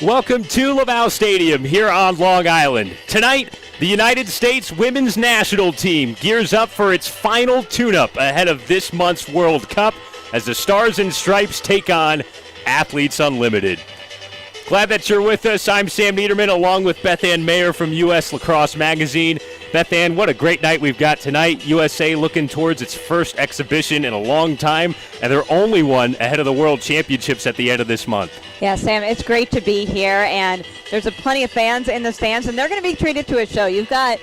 Welcome to Laval Stadium here on Long Island. Tonight, the United States women's national team gears up for its final tune-up ahead of this month's World Cup as the Stars and Stripes take on Athletes Unlimited. Glad that you're with us. I'm Sam Niederman along with Beth Ann Mayer from U.S. Lacrosse Magazine. Beth Ann, what a great night we've got tonight. USA looking towards its first exhibition in a long time, and their only one ahead of the World Championships at the end of this month. Yeah, Sam, it's great to be here, and there's plenty of fans in the stands, and they're going to be treated to a show. You've got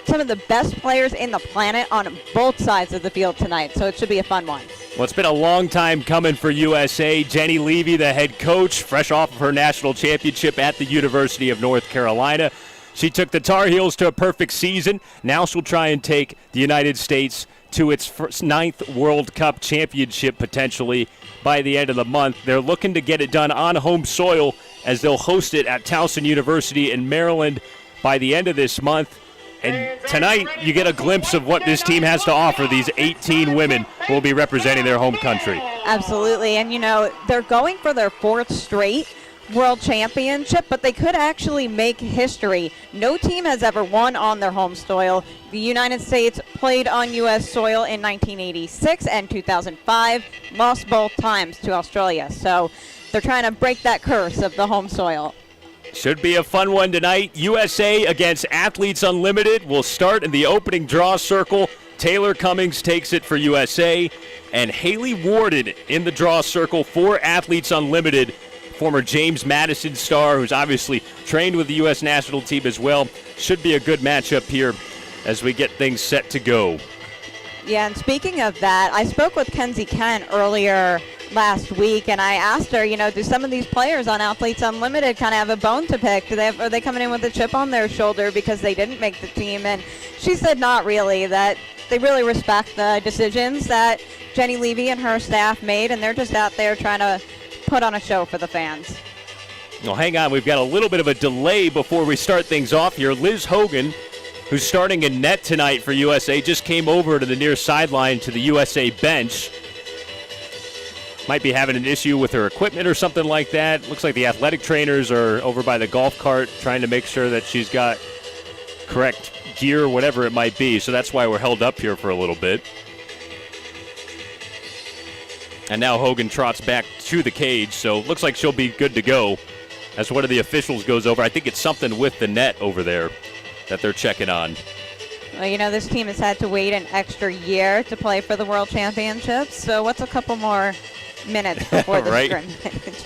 some of the best players in the planet on both sides of the field tonight, so it should be a fun one. Well, it's been a long time coming for USA. Jenny Levy, the head coach, fresh off of her national championship at the University of North Carolina. She took the Tar Heels to a perfect season. Now she'll try and take the United States to its ninth World Cup championship potentially by the end of the month. They're looking to get it done on home soil as they'll host it at Towson University in Maryland by the end of this month. And tonight, you get a glimpse of what this team has to offer, these 18 women who will be representing their home country. Absolutely, and they're going for their fourth straight World Championship, but they could actually make history. No team has ever won on their home soil. The United States played on U.S. soil in 1986 and 2005, lost both times to Australia. So they're trying to break that curse of the home soil. Should be a fun one tonight. USA against Athletes Unlimited will start in the opening draw circle. Taylor Cummings takes it for USA, and Haley Warden in the draw circle for Athletes Unlimited. Former James Madison star, who's obviously trained with the U.S. national team as well. Should be a good matchup here as we get things set to go. Yeah, and speaking of that, I spoke with Kenzie Kent earlier last week, and I asked her, do some of these players on Athletes Unlimited kind of have a bone to pick? Are they coming in with a chip on their shoulder because they didn't make the team? And she said not really, that they really respect the decisions that Jenny Levy and her staff made, and they're just out there trying to put on a show for the fans. Well, hang on. We've got a little bit of a delay before we start things off here. Liz Hogan, who's starting in net tonight for USA, just came over to the near sideline to the USA bench. Might be having an issue with her equipment or something like that. Looks like the athletic trainers are over by the golf cart trying to make sure that she's got correct gear, whatever it might be. So that's why we're held up here for a little bit. And now Hogan trots back to the cage, so looks like she'll be good to go as one of the officials goes over. I think it's something with the net over there that they're checking on. Well, this team has had to wait an extra year to play for the World Championships, so what's a couple more minutes before the right? scrimmage?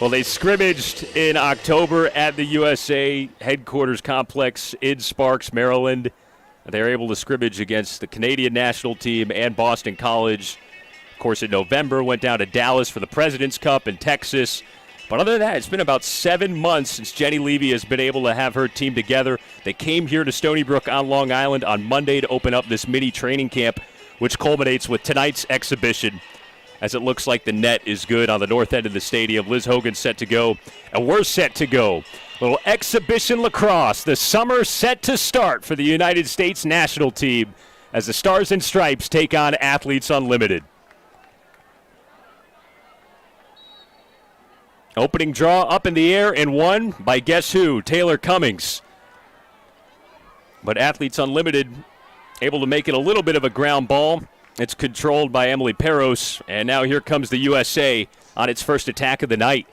Well, they scrimmaged in October at the USA headquarters complex in Sparks, Maryland. They were able to scrimmage against the Canadian national team and Boston College. Of course, in November, went down to Dallas for the President's Cup in Texas. But other than that, it's been about 7 months since Jenny Levy has been able to have her team together. They came here to Stony Brook on Long Island on Monday to open up this mini training camp, which culminates with tonight's exhibition, as it looks like the net is good on the north end of the stadium. Liz Hogan set to go, and we're set to go. Little exhibition lacrosse, the summer set to start for the United States national team as the Stars and Stripes take on Athletes Unlimited. Opening draw up in the air and won by guess who? Taylor Cummings. But Athletes Unlimited able to make it a little bit of a ground ball. It's controlled by Emily Peros, and now here comes the USA on its first attack of the night.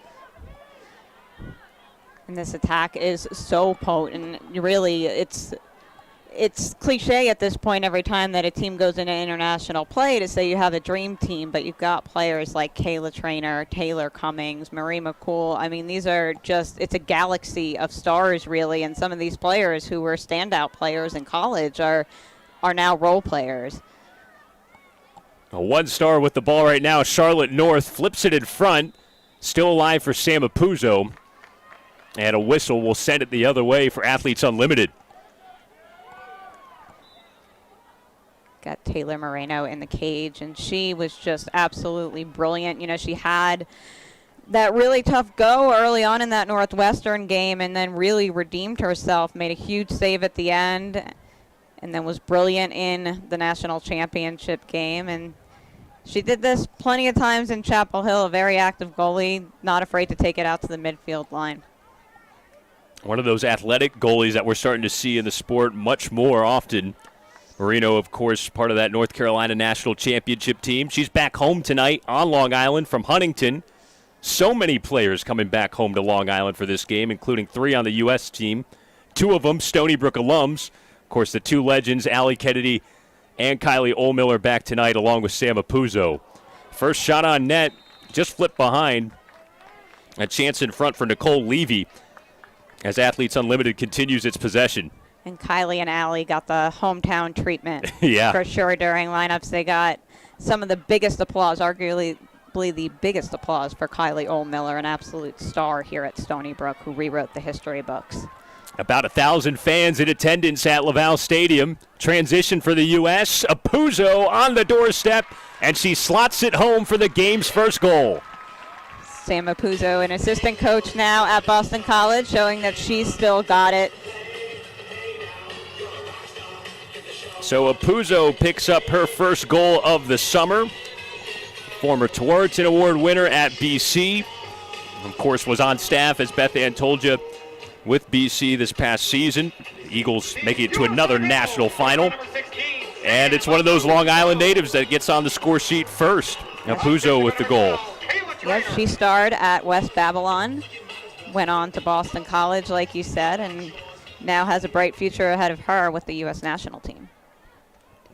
And this attack is so potent. Really, it's cliche at this point every time that a team goes into international play to say you have a dream team, but you've got players like Kayla Traynor, Taylor Cummings, Mccool. I mean, these are it's a galaxy of stars, really, and some of these players who were standout players in college are now role players. A one-star with the ball right now. Charlotte North flips it in front. Still alive for Sam Apuzzo. And a whistle will send it the other way for Athletes Unlimited. Got Taylor Moreno in the cage, and she was just absolutely brilliant. She had that really tough go early on in that Northwestern game and then really redeemed herself, made a huge save at the end, and then was brilliant in the national championship game. And She did this plenty of times in Chapel Hill, a very active goalie, not afraid to take it out to the midfield line. One of those athletic goalies that we're starting to see in the sport much more often. Marino, of course, part of that North Carolina National Championship team. She's back home tonight on Long Island from Huntington. So many players coming back home to Long Island for this game, including 3 on the U.S. team. 2 of them Stony Brook alums. Of course, the 2 legends, Allie Kennedy and Kylie Ohlmiller, back tonight along with Sam Apuzzo. First shot on net, just flipped behind. A chance in front for Nicole Levy as Athletes Unlimited continues its possession. And Kylie and Allie got the hometown treatment Yeah. for sure during lineups. They got some of the biggest applause, arguably the biggest applause for Kylie Ohlmiller, an absolute star here at Stony Brook, who rewrote the history books. About 1,000 fans in attendance at Laval Stadium. Transition for the U.S. Apuzzo on the doorstep, and she slots it home for the game's first goal. Sam Apuzzo, an assistant coach now at Boston College, showing that she's still got it. So Apuzzo picks up her first goal of the summer. Former Tewaaraton Award winner at BC. Of course, was on staff, as Beth Ann told you, with BC this past season. Eagles making it to another national final. And it's one of those Long Island natives that gets on the score sheet first. Apuzzo with the goal. Yep, she starred at West Babylon, went on to Boston College, like you said, and now has a bright future ahead of her with the U.S. national team.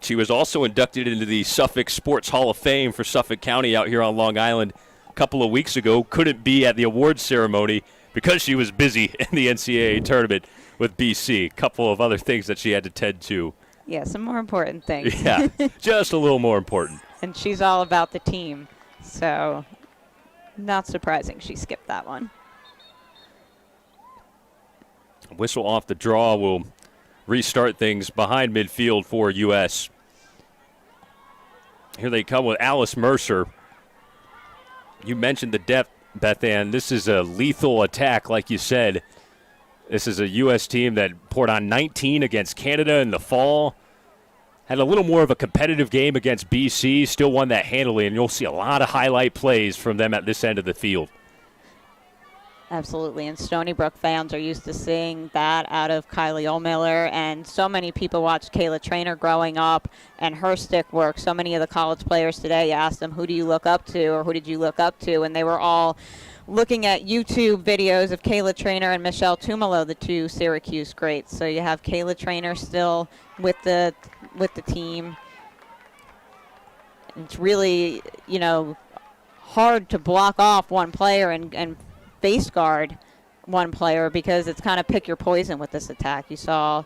She was also inducted into the Suffolk Sports Hall of Fame for Suffolk County out here on Long Island a couple of weeks ago. Couldn't be at the awards ceremony because she was busy in the NCAA tournament with BC. A couple of other things that she had to tend to. Yeah, some more important things. Yeah, just a little more important. And she's all about the team, so not surprising she skipped that one. Whistle off the draw will restart things behind midfield for U.S. Here they come with Alice Mercer. You mentioned the depth, Beth Ann. This is a lethal attack, like you said. This is a U.S. team that poured on 19 against Canada in the fall. Had a little more of a competitive game against BC. Still won that handily, and you'll see a lot of highlight plays from them at this end of the field. Absolutely, and Stony Brook fans are used to seeing that out of Kylie Ohlmiller, and so many people watched Kayla Traynor growing up and her stick work. So many of the college players today, you asked them, who do you look up to, or who did you look up to, and they were all looking at YouTube videos of Kayla Traynor and Michelle Tumalo, the 2 Syracuse greats. So you have Kayla Traynor still with the team. It's really, hard to block off one player and face guard one player because it's kind of pick your poison with this attack. You saw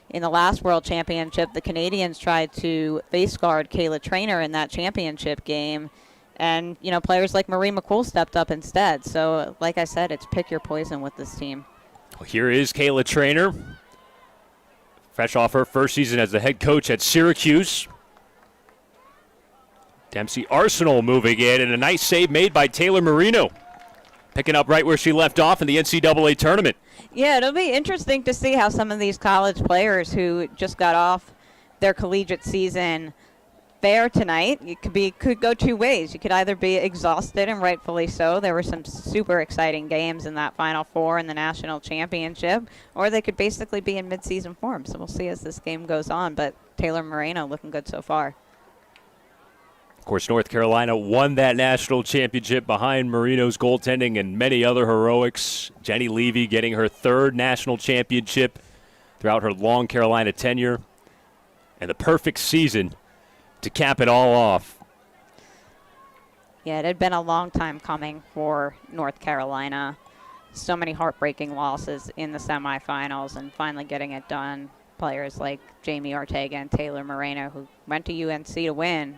in the last World Championship, the Canadians tried to face guard Kayla Traynor in that championship game, and players like Marie Mccool stepped up instead. So like I said, it's pick your poison with this team. Well, here is Kayla Traynor, fresh off her first season as the head coach at Syracuse. Dempsey Arsenal moving in, and a nice save made by Taylor Marino, picking up right where she left off in the NCAA tournament. Yeah, it'll be interesting to see how some of these college players who just got off their collegiate season fare tonight. It could go 2 ways. You could either be exhausted, and rightfully so. There were some super exciting games in that Final Four in the national championship, or they could basically be in midseason form. So we'll see as this game goes on, but Taylor Marino looking good so far. Of course, North Carolina won that national championship behind Marino's goaltending and many other heroics. Jenny Levy getting her 3rd national championship throughout her long Carolina tenure. And the perfect season to cap it all off. Yeah, it had been a long time coming for North Carolina. So many heartbreaking losses in the semifinals, and finally getting it done. Players like Jamie Ortega and Taylor Moreno, who went to UNC to win.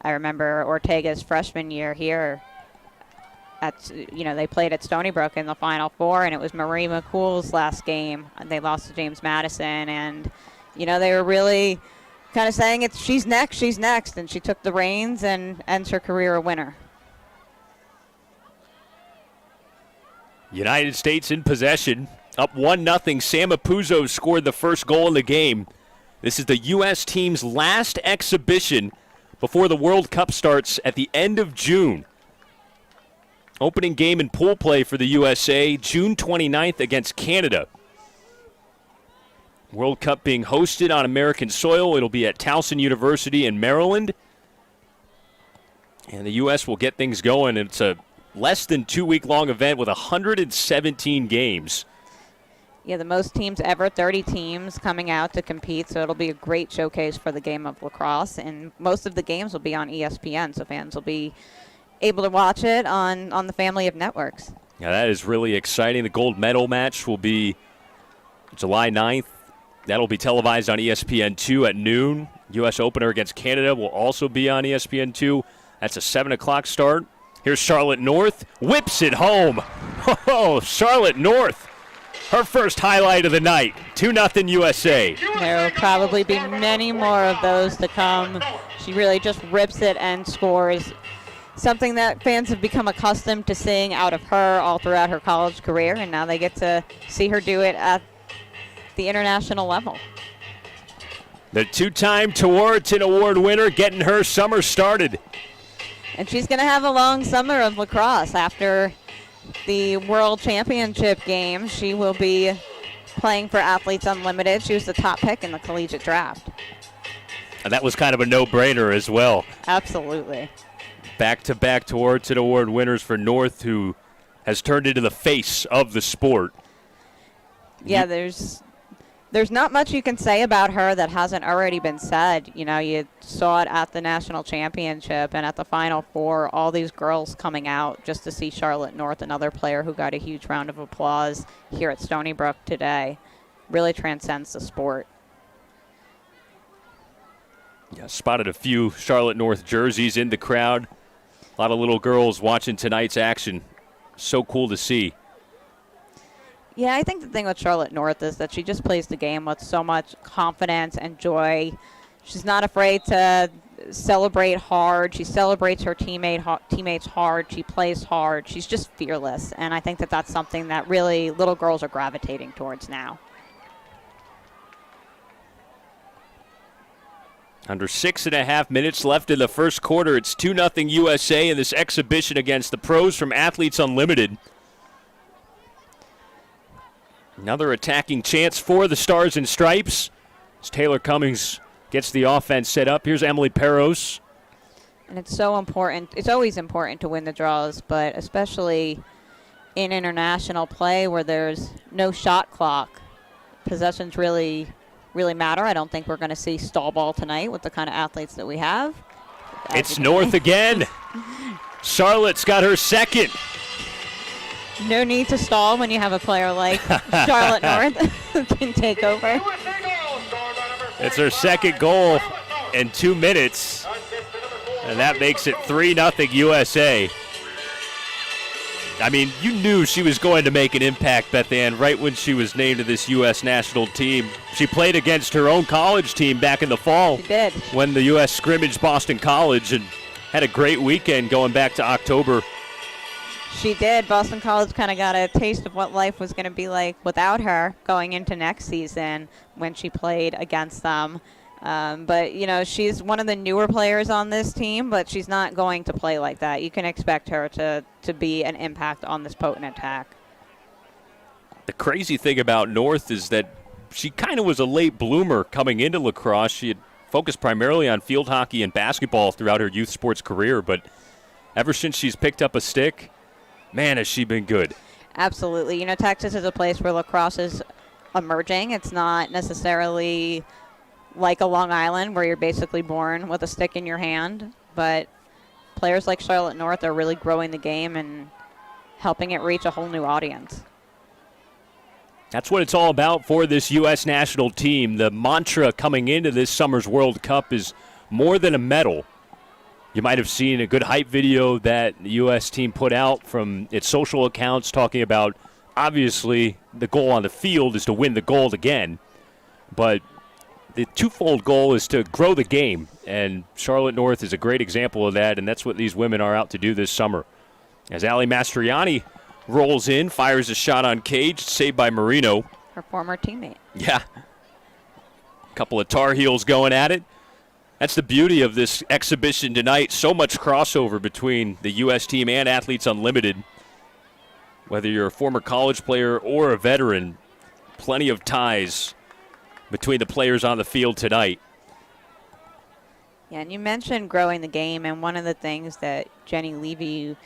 I remember Ortega's freshman year here. They played at Stony Brook in the Final Four, and it was Marie Mccool's last game. They lost to James Madison, and they were really kind of saying she's next, and she took the reins and ends her career a winner. United States in possession, up 1-0. Sam Apuzzo scored the first goal in the game. This is the U.S. team's last exhibition before the World Cup starts at the end of June. Opening game in pool play for the USA, June 29th against Canada. World Cup being hosted on American soil. It'll be at Towson University in Maryland. And the U.S. will get things going. It's a less than 2-week-long event with 117 games. Yeah, the most teams ever, 30 teams coming out to compete, so it'll be a great showcase for the game of lacrosse. And most of the games will be on ESPN, so fans will be able to watch it on the family of networks. Yeah, that is really exciting. The gold medal match will be July 9th. That'll be televised on ESPN2 at noon. U.S. opener against Canada will also be on ESPN2. That's a 7 o'clock start. Here's Charlotte North. Whips it home. Oh, Charlotte North. Her first highlight of the night. 2-0 USA. There will probably be many more of those to come. She really just rips it and scores. Something that fans have become accustomed to seeing out of her all throughout her college career, and now they get to see her do it at the international level. The 2-time Tewaaraton Award winner getting her summer started. And she's going to have a long summer of lacrosse. After the World Championship game, she will be playing for Athletes Unlimited. She was the top pick in the collegiate draft. And that was kind of a no-brainer as well. Absolutely. Back-to-back Tewaaraton Award winners for North, who has turned into the face of the sport. Yeah, there's not much you can say about her that hasn't already been said. You know, you saw it at the national championship and at the Final Four, all these girls coming out just to see Charlotte North, another player who got a huge round of applause here at Stony Brook today. Really transcends the sport. Yeah, spotted a few Charlotte North jerseys in the crowd. A lot of little girls watching tonight's action. So cool to see. Yeah, I think the thing with Charlotte North is that she just plays the game with so much confidence and joy. She's not afraid to celebrate hard. She celebrates her teammates hard. She plays hard. She's just fearless, and I think that that's something that really little girls are gravitating towards now. Under 6.5 minutes left in the first quarter. It's 2-0 USA in this exhibition against the pros from Athletes Unlimited. Another attacking chance for the Stars and Stripes as Taylor Cummings gets the offense set up. Here's Emily Peros. And it's so important. It's always important to win the draws, but especially in international play where there's no shot clock, possessions really matter. I don't think we're going to see stall ball tonight with the kind of athletes that we have. It's North again. Charlotte's got her second. No need to stall when you have a player like Charlotte North who can take over. It's her second goal in 2 minutes, and that makes it 3-0 USA. I mean, you knew she was going to make an impact, Beth Ann, right when she was named to this U.S. national team. She played against her own college team back in the fall. She did. When the U.S. scrimmaged Boston College and had a great weekend going back to October. She did. Boston College kind of got a taste of what life was going to be like without her going into next season when she played against them. But, you know, she's one of the newer players on this team, but she's not going to play like that. You can expect her to be an impact on this potent attack. The crazy thing about North is that she kind of was a late bloomer coming into lacrosse. She had focused primarily on field hockey and basketball throughout her youth sports career, but ever since she's picked up a stick, man, has she been good. Absolutely. You know, Texas is a place where lacrosse is emerging. It's not necessarily like a Long Island where you're basically born with a stick in your hand, but players like Charlotte North are really growing the game and helping it reach a whole new audience. That's what it's all about for this U.S. national team. The mantra coming into this summer's World Cup is more than a medal. You might have seen a good hype video that the U.S. team put out from its social accounts talking about, obviously, the goal on the field is to win the gold again, but the twofold goal is to grow the game, and Charlotte North is a great example of that, and that's what these women are out to do this summer. As Ali Mastriani rolls in, fires a shot on cage, saved by Marino. Her former teammate. Yeah. A couple of Tar Heels going at it. That's the beauty of this exhibition tonight. So much crossover between the U.S. team and Athletes Unlimited. Whether you're a former college player or a veteran, plenty of ties between the players on the field tonight. Yeah, and you mentioned growing the game, and one of the things that Jenny Levy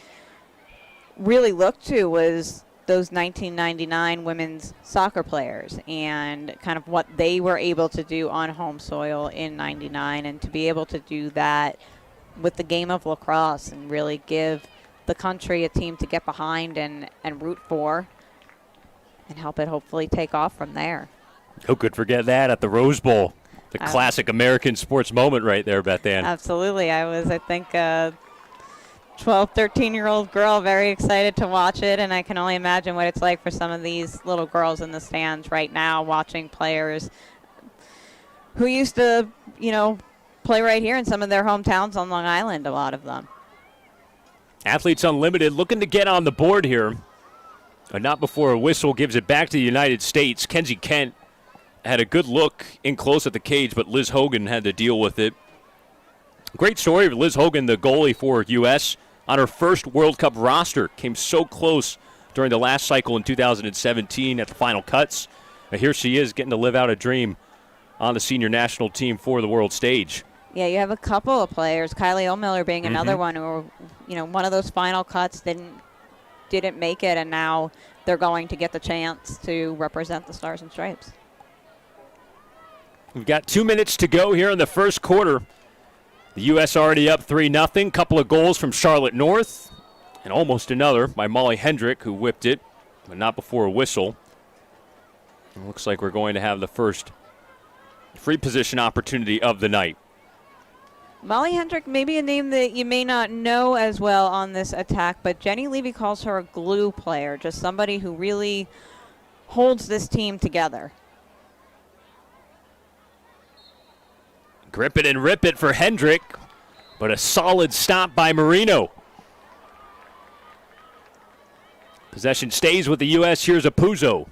really looked to was those 1999 women's soccer players and kind of what they were able to do on home soil in 99, and to be able to do that with the game of lacrosse and really give the country a team to get behind and root for and help it hopefully take off from there. Who could forget that at the Rose Bowl? The classic American sports moment right there, Beth Ann. Absolutely. I think, a 12, 13-year-old girl, very excited to watch it, and I can only imagine what it's like for some of these little girls in the stands right now watching players who used to, play right here in some of their hometowns on Long Island, a lot of them. Athletes Unlimited looking to get on the board here, but not before a whistle gives it back to the United States. Kenzie Kent had a good look in close at the cage, but Liz Hogan had to deal with it. Great story of Liz Hogan, the goalie for U.S. on her first World Cup roster. Came so close during the last cycle in 2017 at the final cuts. And here she is getting to live out a dream on the senior national team for the world stage. Yeah, you have a couple of players, Kylie O'Miller being another one who, one of those final cuts didn't make it, and now they're going to get the chance to represent the Stars and Stripes. We've got 2 minutes to go here in the first quarter. The U.S. already up 3-0. Couple of goals from Charlotte North, and almost another by Molly Hendrick, who whipped it, but not before a whistle. It looks like we're going to have the first free position opportunity of the night. Molly Hendrick, maybe a name that you may not know as well on this attack, but Jenny Levy calls her a glue player, just somebody who really holds this team together. Grip it and rip it for Hendrick, but a solid stop by Marino. Possession stays with the U.S. Here's a Puzo.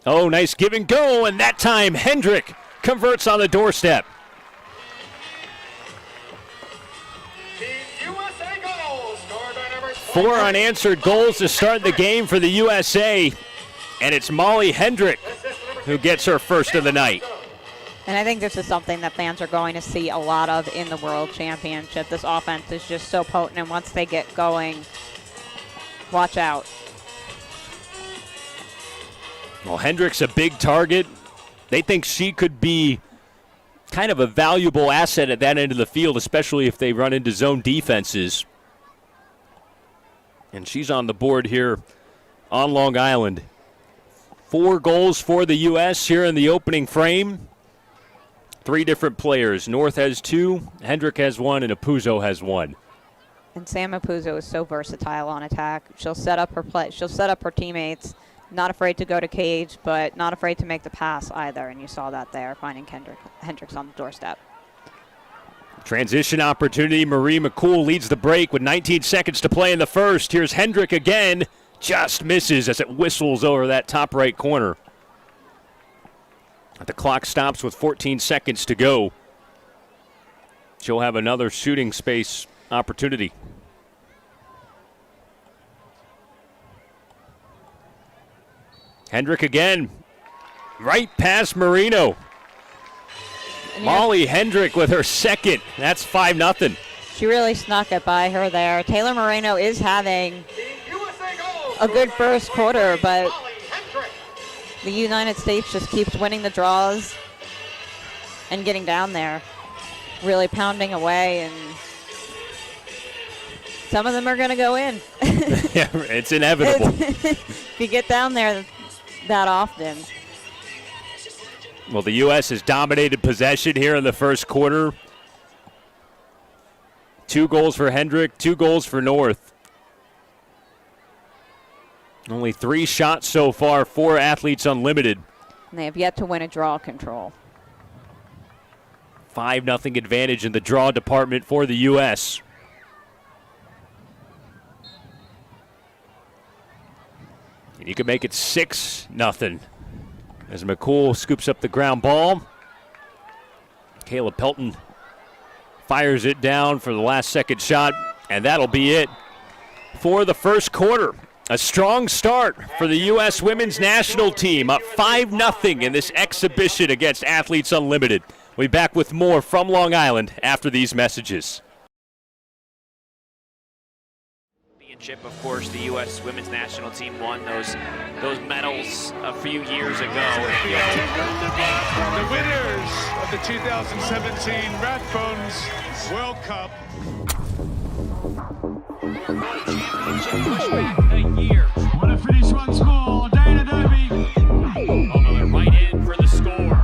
Oh, nice give and go, and that time Hendrick converts on the doorstep. Four unanswered goals to start the game for the USA, and it's Molly Hendrick who gets her first of the night. And I think this is something that fans are going to see a lot of in the World Championship. This offense is just so potent, and once they get going, watch out. Well, Hendrick's a big target. They think she could be kind of a valuable asset at that end of the field, especially if they run into zone defenses. And she's on the board here on Long Island. 4 goals for the U.S. here in the opening frame. 3 different players. North has 2, Hendrick has 1, and Apuzzo has 1. And Sam Apuzzo is so versatile on attack. She'll set up her play. She'll set up her teammates. Not afraid to go to cage, but not afraid to make the pass either. And you saw that there, finding Hendricks on the doorstep. Transition opportunity. Marie Mccool leads the break with 19 seconds to play in the first. Here's Hendrick again. Just misses as it whistles over that top right corner. The clock stops with 14 seconds to go. She'll have another shooting space opportunity. Hendrick again. Right past Marino. Molly Hendrick with her second. That's 5-0. She really snuck it by her there. Taylor Moreno is having a good first quarter, but the United States just keeps winning the draws and getting down there, really pounding away, and some of them are going to go in. Yeah, it's inevitable. If you get down there that often. Well, the U.S. has dominated possession here in the first quarter. 2 goals for Hendrick, 2 goals for North. Only 3 shots so far for Athletes Unlimited. And they have yet to win a draw control. 5-0 advantage in the draw department for the U.S. And you can make it 6-0 as Mccool scoops up the ground ball. Kayla Pelton fires it down for the last second shot, and that'll be it for the first quarter. A strong start for the U.S. women's national team, up 5-0 in this exhibition against Athletes Unlimited. We'll be back with more from Long Island after these messages. Of course, the U.S. women's national team won those medals a few years ago. The winners of the 2017 Rathbones World Cup. A year. Want to finish one score, Dana Derby. Although they're right in for the score.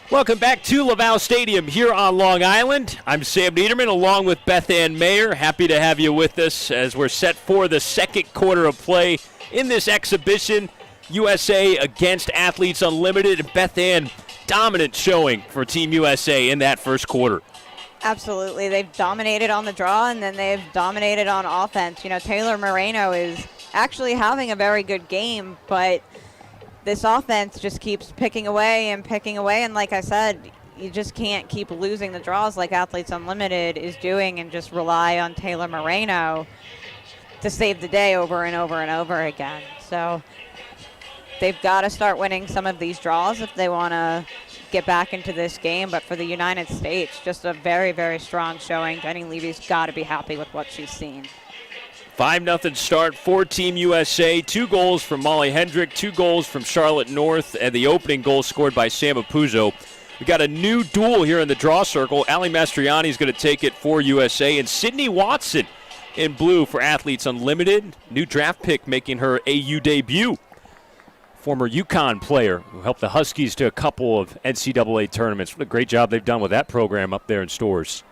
Welcome back to Laval Stadium here on Long Island. I'm Sam Niederman along with Beth Ann Mayer. Happy to have you with us as we're set for the second quarter of play in this exhibition. USA against Athletes Unlimited. Beth Ann, dominant showing for Team USA in that first quarter. Absolutely. They've dominated on the draw, and then they've dominated on offense. You know, Taylor Moreno is actually having a very good game, but this offense just keeps picking away, and like I said, you just can't keep losing the draws like Athletes Unlimited is doing and just rely on Taylor Moreno to save the day over and over and over again. So they've got to start winning some of these draws if they want to get back into this game. But for the United States, just a very, very strong showing. Jenny Levy's got to be happy with what she's seen. 5-0 start for Team USA. 2 goals from Molly Hendrick, 2 goals from Charlotte North, and the opening goal scored by Sam Apuzzo. We got a new duel here in the draw circle. Ali Mastriani is going to take it for USA, and Sydney Watson in blue for Athletes Unlimited. New draft pick making her AU debut. Former UConn player who helped the Huskies to a couple of NCAA tournaments. What a great job they've done with that program up there in Storrs.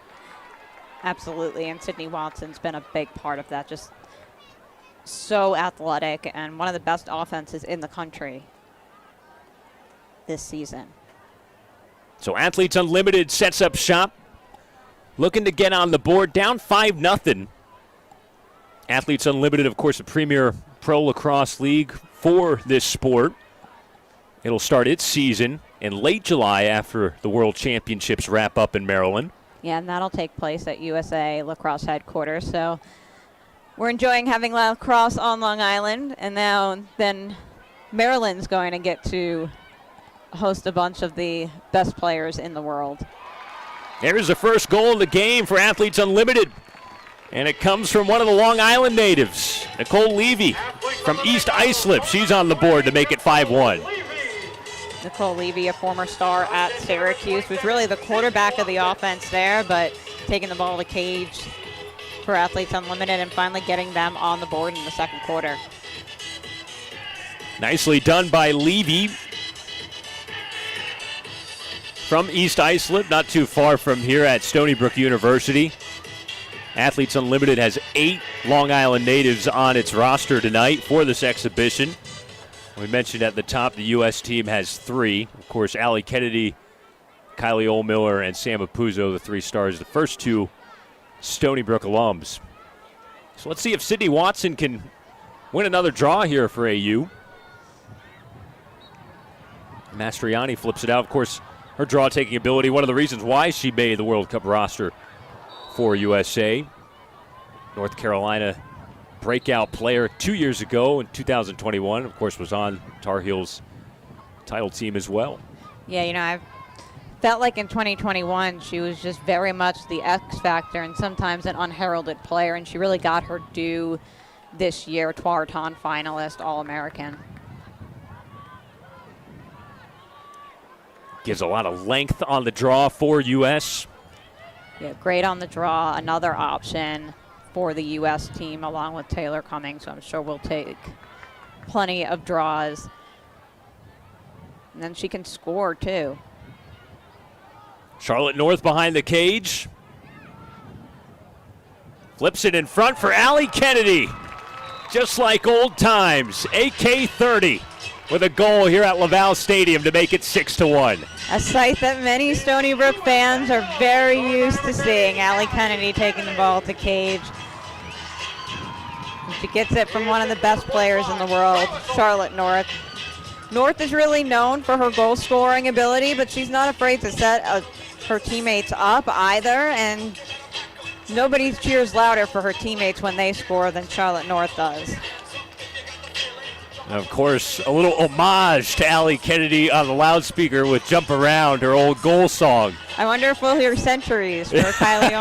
Absolutely, and Sydney Watson's been a big part of that. Just so athletic and one of the best offenses in the country this season. So Athletes Unlimited sets up shop, looking to get on the board, down 5-0. Athletes Unlimited, of course, a premier pro lacrosse league for this sport. It'll start its season in late July after the World Championships wrap up in Maryland. Yeah, and that'll take place at USA Lacrosse headquarters. So we're enjoying having lacrosse on Long Island, and then Maryland's going to get to host a bunch of the best players in the world. There's the first goal of the game for Athletes Unlimited, and it comes from one of the Long Island natives, Nicole Levy from East Islip. She's on the board to make it 5-1. Nicole Levy, a former star at Syracuse, was really the quarterback of the offense there, but taking the ball to cage for Athletes Unlimited and finally getting them on the board in the second quarter. Nicely done by Levy from East Islip, not too far from here at Stony Brook University. Athletes Unlimited has 8 Long Island natives on its roster tonight for this exhibition. We mentioned at the top the U.S. team has 3. Of course, Allie Kennedy, Kylie Oldmiller, and Sam Apuzzo, the 3 stars. The first 2 Stony Brook alums. So let's see if Sydney Watson can win another draw here for AU. Mastriani flips it out. Of course, her draw-taking ability, one of the reasons why she made the World Cup roster for USA. North Carolina breakout player 2 years ago in 2021. Of course, was on Tar Heels title team as well. Yeah, I felt like in 2021 she was just very much the X factor and sometimes an unheralded player, and she really got her due this year. Tuaraton finalist, All-American. Gives a lot of length on the draw for U.S. Yeah, great on the draw. Another option for the U.S. team along with Taylor Cummings, so I'm sure we'll take plenty of draws. And then she can score, too. Charlotte North behind the cage. Flips it in front for Allie Kennedy. Just like old times. AK-30 with a goal here at Laval Stadium to make it 6-1. A sight that many Stony Brook fans are very used to seeing. Allie Kennedy taking the ball to cage. She gets it from one of the best players in the world, Charlotte North. North is really known for her goal-scoring ability, but she's not afraid to set her teammates up either, and nobody cheers louder for her teammates when they score than Charlotte North does. And of course, a little homage to Allie Kennedy on the loudspeaker with Jump Around, her old goal song. I wonder if we'll hear centuries for Kylie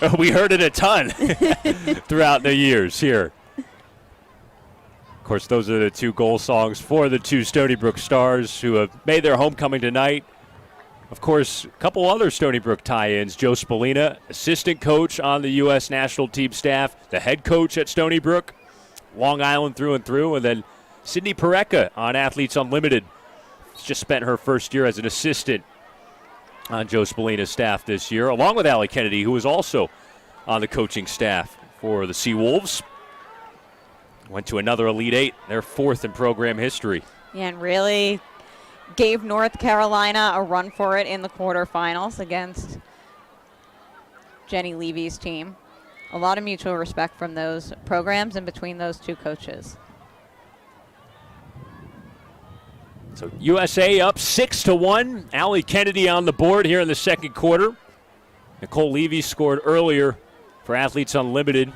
O'Miller. We heard it a ton throughout the years here. Of course, those are the two goal songs for the two Stony Brook Stars who have made their homecoming tonight. Of course, a couple other Stony Brook tie-ins. Joe Spallina, assistant coach on the U.S. national team staff, the head coach at Stony Brook, Long Island through and through, and then Sydney Parecka on Athletes Unlimited. Just spent her first year as an assistant on Joe Spallina's staff this year, along with Allie Kennedy, who was also on the coaching staff for the Seawolves. Went to another Elite Eight, their fourth in program history. Yeah, and really gave North Carolina a run for it in the quarterfinals against Jenny Levy's team. A lot of mutual respect from those programs and between those two coaches. So USA up 6-1. Allie Kennedy on the board here in the second quarter. Nicole Levy scored earlier for Athletes Unlimited.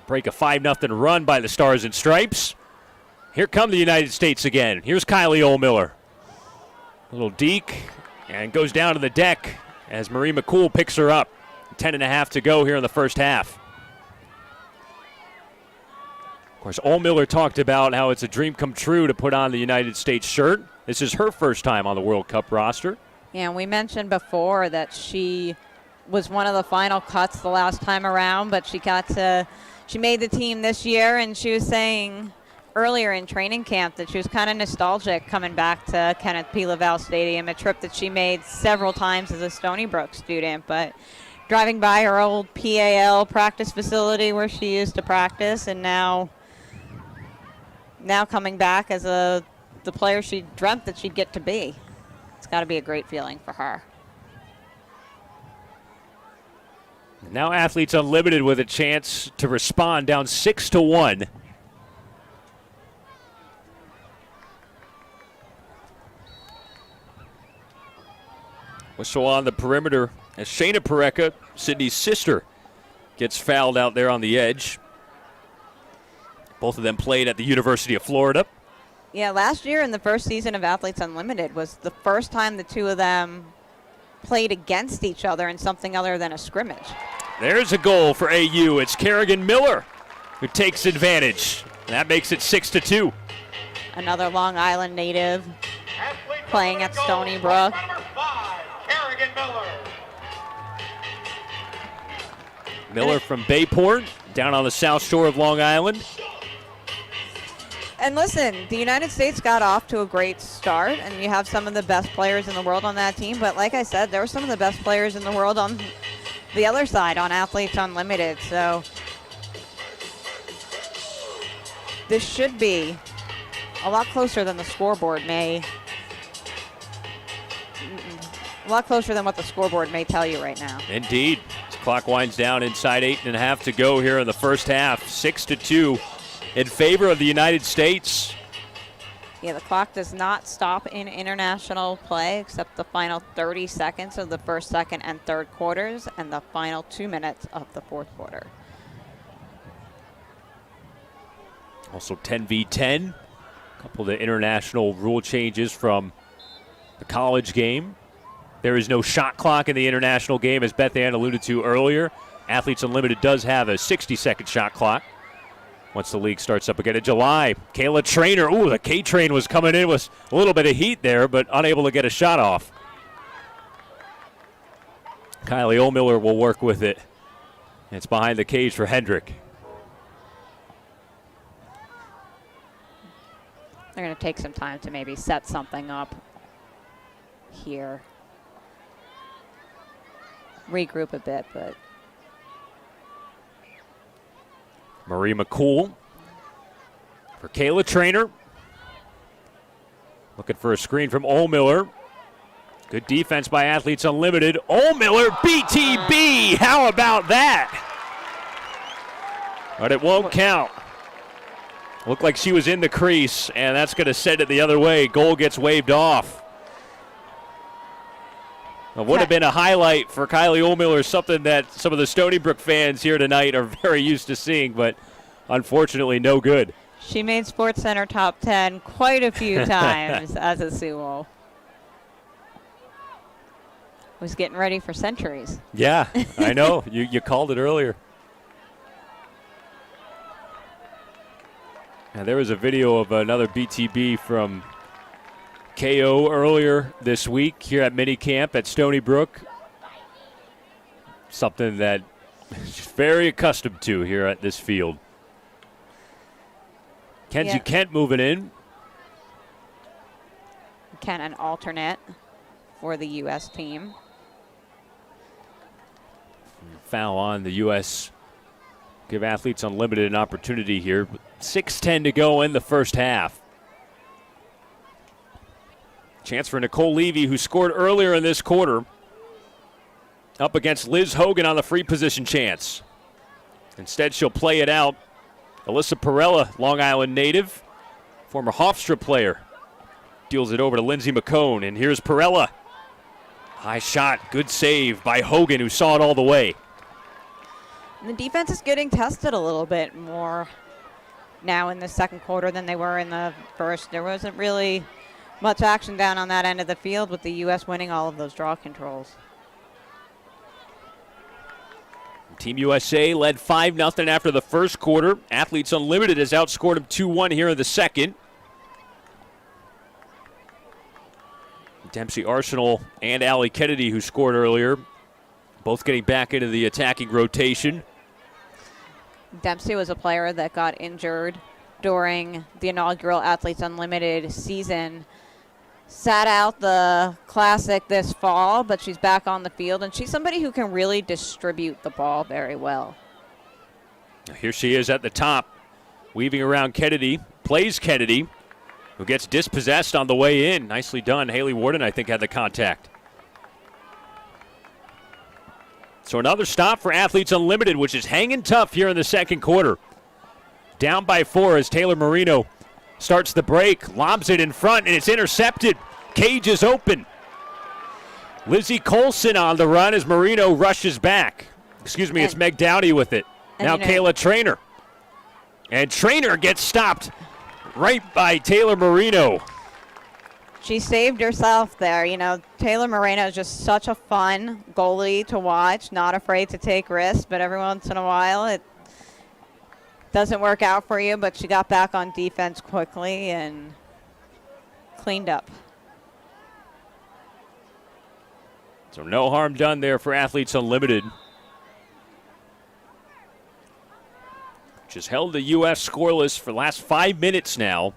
Break a 5-0 run by the Stars and Stripes. Here come the United States again. Here's Kylie O'Miller. A little deke and goes down to the deck as Marie Mccool picks her up. 10.5 to go here in the first half. Of course, O'Miller talked about how it's a dream come true to put on the United States shirt. This is her first time on the World Cup roster. Yeah, and we mentioned before that she was one of the final cuts the last time around, but she made the team this year, and she was saying earlier in training camp that she was kind of nostalgic coming back to Kenneth P. Laval Stadium, a trip that she made several times as a Stony Brook student, but driving by her old PAL practice facility where she used to practice, and now coming back as the player she dreamt that she'd get to be. It's got to be a great feeling for her. Now Athletes Unlimited with a chance to respond, down 6-1. Whistle on the perimeter as Shayna Parecka, Sydney's sister, gets fouled out there on the edge. Both of them played at the University of Florida. Yeah, last year in the first season of Athletes Unlimited was the first time the two of them played against each other in something other than a scrimmage. There's a goal for AU. It's Kerrigan Miller who takes advantage. That makes it 6-2. Another Long Island native playing at Stony Brook. Miller from Bayport, down on the south shore of Long Island. And listen, the United States got off to a great start, and you have some of the best players in the world on that team. But like I said, there were some of the best players in the world on the other side, on Athletes Unlimited. So this should be a lot closer than the scoreboard may. A lot closer than what the scoreboard may tell you right now. Indeed. It's Clock winds down inside 8.5 to go here in the first half. 6-2 in favor of the United States. Yeah, the clock does not stop in international play except the final 30 seconds of the first, second, and third quarters and the final 2 minutes of the fourth quarter. Also 10v10. A couple of the international rule changes from the college game. There is no shot clock in the international game, as Beth Ann alluded to earlier. Athletes Unlimited does have a 60-second shot clock once the league starts up again in July. Kayla Traynor, ooh, the K-Train was coming in with a little bit of heat there, but unable to get a shot off. Kylie O'Miller will work with it. It's behind the cage for Hendrick. They're going to take some time to maybe set something up here. Regroup a bit, but Marie Mccool for Kayla Traynor. Looking for a screen from O'Miller. Good defense by Athletes Unlimited. O'Miller, BTB! How about that? But it won't count. Looked like she was in the crease, and that's going to send it the other way. Goal gets waved off. It would have been a highlight for Kylie O'Miller, something that some of the Stony Brook fans here tonight are very used to seeing, but unfortunately no good. She made SportsCenter top 10 quite a few times as a Sewell. Was getting ready for centuries. Yeah, I know. You called it earlier. And there was a video of another BTB from KO earlier this week here at minicamp at Stony Brook. Something that she's very accustomed to here at this field. Kenzie Kent moving in. Kent an alternate for the U.S. team. Foul on the U.S. Give Athletes Unlimited an opportunity here. 6:10 to go in the first half. Chance for Nicole Levy, who scored earlier in this quarter, up against Liz Hogan on the free position chance. Instead, she'll play it out. Alyssa Perella, Long Island native, former Hofstra player, deals it over to Lindsay McCone, and here's Perella. High shot, good save by Hogan, who saw it all the way. And the defense is getting tested a little bit more now in the second quarter than they were in the first. There wasn't really much action down on that end of the field with the U.S. winning all of those draw controls. Team USA led 5-0 after the first quarter. Athletes Unlimited has outscored them 2-1 here in the second. Dempsey Arsenal and Allie Kennedy, who scored earlier, both getting back into the attacking rotation. Dempsey was a player that got injured during the inaugural Athletes Unlimited season. Sat out the Classic this fall, but she's back on the field, and she's somebody who can really distribute the ball very well. Here she is at the top, weaving around Kennedy, plays Kennedy, who gets dispossessed on the way in. Nicely done. Haley Warden, I think, had the contact. So another stop for Athletes Unlimited, which is hanging tough here in the second quarter. Down by 4 as Taylor Marino starts the break, lobs it in front, and it's intercepted. Cage is open. Lizzie Colson on the run as Marino rushes back. It's Meg Dowdy with it. Now Kayla Traynor. And Traynor gets stopped right by Taylor Marino. She saved herself there. You know, Taylor Moreno is just such a fun goalie to watch, not afraid to take risks, but every once in a while it doesn't work out for you, but she got back on defense quickly and cleaned up. So no harm done there for Athletes Unlimited. Which has held the U.S. scoreless for the last 5 minutes now.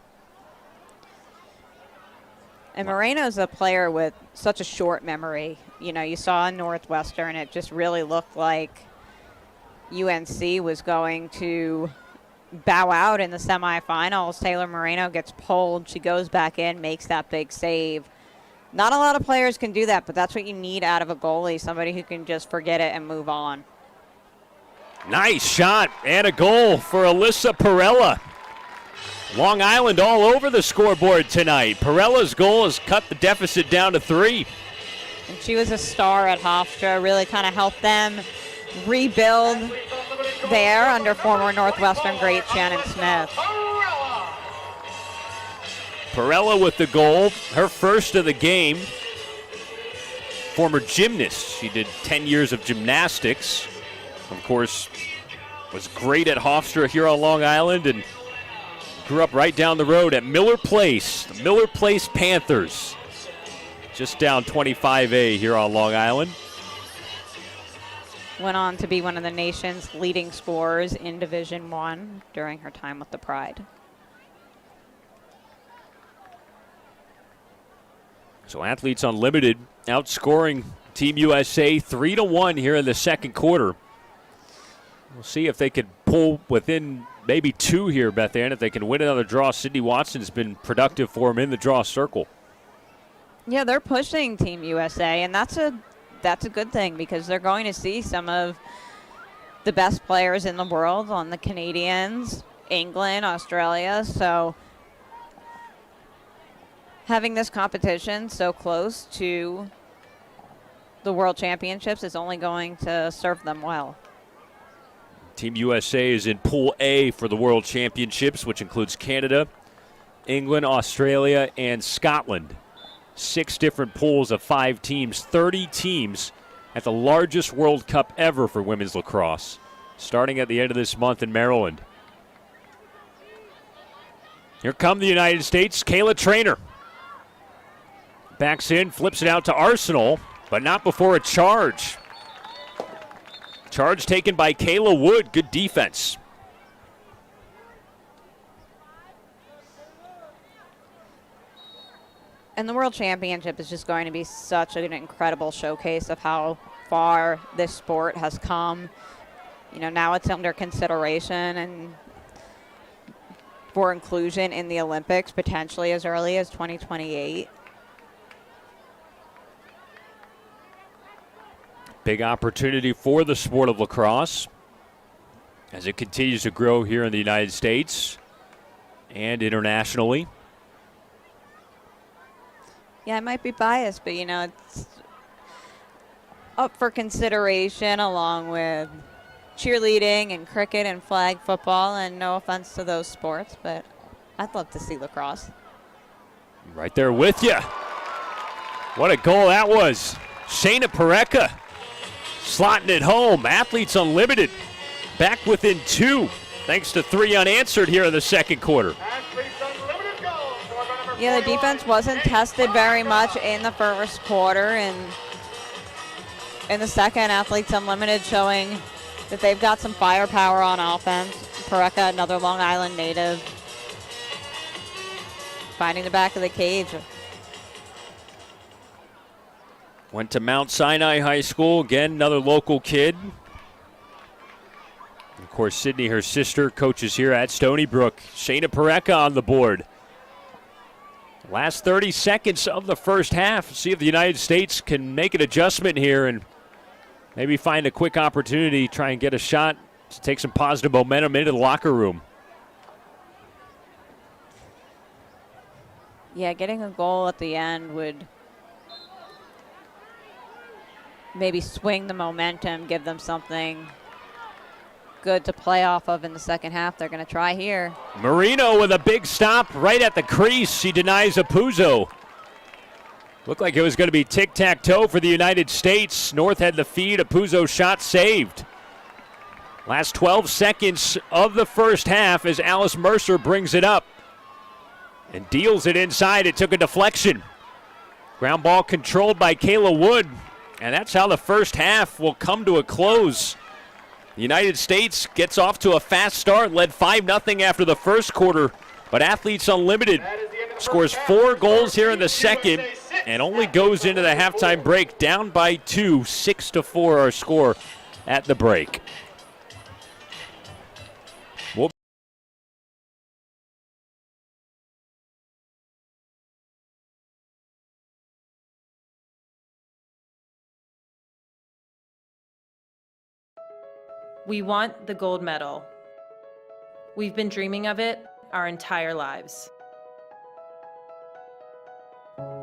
And Moreno's a player with such a short memory. You know, you saw in Northwestern, it just really looked like UNC was going to bow out in the semifinals. Taylor Moreno gets pulled. She goes back in, makes that big save. Not a lot of players can do that, but that's what you need out of a goalie, somebody who can just forget it and move on. Nice shot and a goal for Alyssa Perella. Long Island all over the scoreboard tonight. Perella's goal has cut the deficit down to 3. And she was a star at Hofstra, really kind of helped them rebuild there under former Northwestern great Shannon Smith. Perella with the goal, her first of the game. Former gymnast. She did 10 years of gymnastics. Of course, was great at Hofstra here on Long Island and grew up right down the road at Miller Place, the Miller Place Panthers. Just down 25A here on Long Island. Went on to be one of the nation's leading scorers in Division I during her time with the Pride. So Athletes Unlimited outscoring Team USA 3-1 here in the second quarter. We'll see if they could pull within maybe 2 here, Beth Ann. If they can win another draw, Sydney Watson's been productive for them in the draw circle. Yeah, they're pushing Team USA, and that's a good thing because they're going to see some of the best players in the world on the Canadians, England, Australia. So having this competition so close to the World Championships is only going to serve them well. Team USA is in Pool A for the World Championships, which includes Canada, England, Australia, and Scotland. 6 different pools of 5 teams, 30 teams at the largest World Cup ever for women's lacrosse, starting at the end of this month in Maryland. Here come the United States, Kayla Traynor. Backs in, flips it out to Arsenal, but not before a charge. Charge taken by Kayla Wood. Good defense. And the World Championship is just going to be such an incredible showcase of how far this sport has come. You know, now it's under consideration and for inclusion in the Olympics potentially as early as 2028. Big opportunity for the sport of lacrosse as it continues to grow here in the United States and internationally. Yeah, I might be biased, but, you know, it's up for consideration along with cheerleading and cricket and flag football, and no offense to those sports, but I'd love to see lacrosse. Right there with you. What a goal that was. Shayna Parekha slotting it home. Athletes Unlimited back within 2, thanks to 3 unanswered here in the second quarter. Yeah, the defense wasn't tested very much in the first quarter, and in the second, Athletes Unlimited showing that they've got some firepower on offense. Parekha, another Long Island native, finding the back of the cage. Went to Mount Sinai High School. Again, another local kid. Of course, Sydney, her sister, coaches here at Stony Brook. Shayna Parekha on the board. Last 30 seconds of the first half. See if the United States can make an adjustment here and maybe find a quick opportunity, try and get a shot to take some positive momentum into the locker room. Yeah, getting a goal at the end would maybe swing the momentum, give them something good to play off of in the second half. They're going to try here. Marino with a big stop right at the crease. She denies Apuzzo. Looked like it was going to be tic-tac-toe for the United States. North had the feed. Apuzzo shot saved. Last 12 seconds of the first half as Alice Mercer brings it up and deals it inside. It took a deflection. Ground ball controlled by Kayla Wood. And that's how the first half will come to a close. The United States gets off to a fast start, led 5-0 after the first quarter, but Athletes Unlimited scores 4 goals here in the second and only goes into the halftime break down by 2, 6-4 our score at the break. We want the gold medal. We've been dreaming of it our entire lives.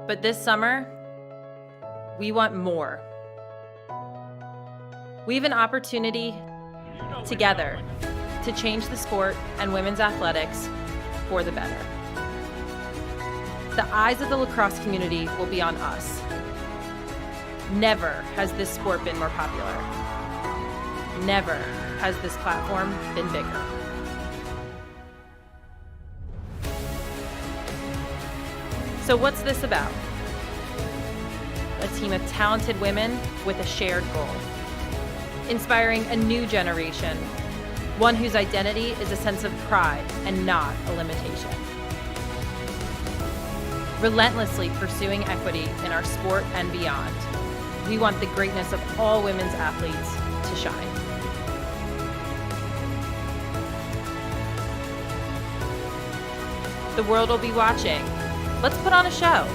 But this summer, we want more. We have an opportunity together to change the sport and women's athletics for the better. The eyes of the lacrosse community will be on us. Never has this sport been more popular. Never has this platform been bigger. So what's this about? A team of talented women with a shared goal. Inspiring a new generation, one whose identity is a sense of pride and not a limitation. Relentlessly pursuing equity in our sport and beyond. We want the greatness of all women's athletes to shine. The world will be watching. Let's put on a show.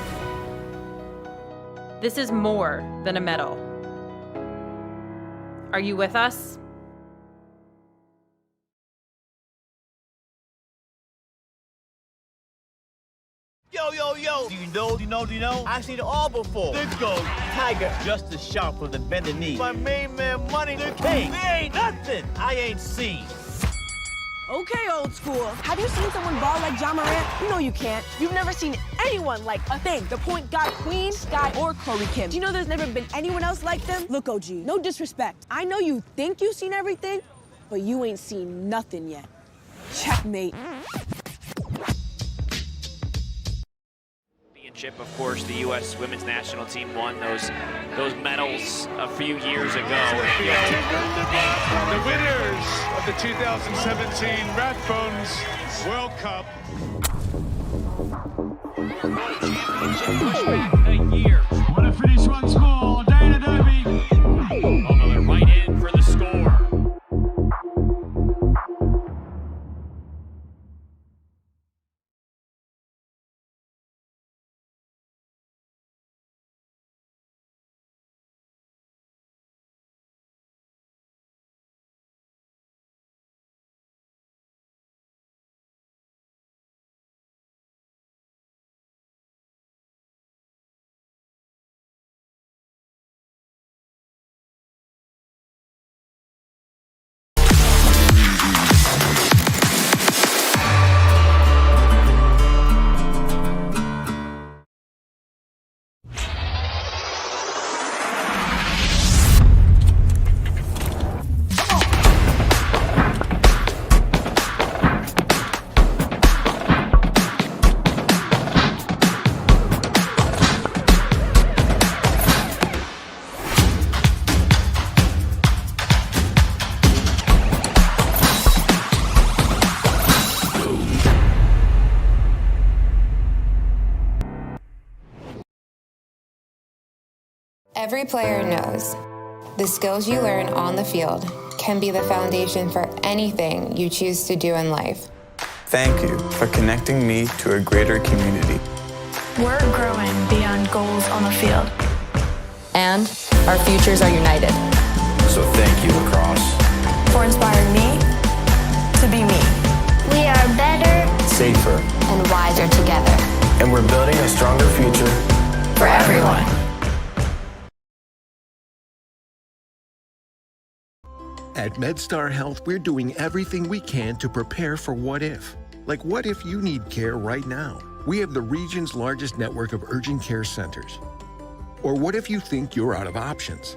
This is more than a medal. Are you with us? Yo, yo, yo. Do you know? I've seen it all before. Let's go, Tiger. Just as sharp with the bended knee. My main man, Money the King. There ain't nothing I ain't seen. Okay, old school. Have you seen someone ball like John Morant? No, you can't. You've never seen anyone like a thing. The point guard queen, Sky, or Chloe Kim. Do you know there's never been anyone else like them? Look, OG, no disrespect. I know you think you've seen everything, but you ain't seen nothing yet. Checkmate. Championship, of course, the U.S. women's national team won those medals a few years ago. The winners of the 2017 Rathbones World Cup. A year. Want to finish once more, Dana Derby. Oh, they're right in for the score. Every player knows the skills you learn on the field can be the foundation for anything you choose to do in life. Thank you for connecting me to a greater community. We're growing beyond goals on the field. And our futures are united. So thank you, Lacrosse, for inspiring me to be me. We are better, safer, and wiser together. And we're building a stronger future for everyone. At MedStar Health, we're doing everything we can to prepare for what if. Like, what if you need care right now? We have the region's largest network of urgent care centers. Or what if you think you're out of options?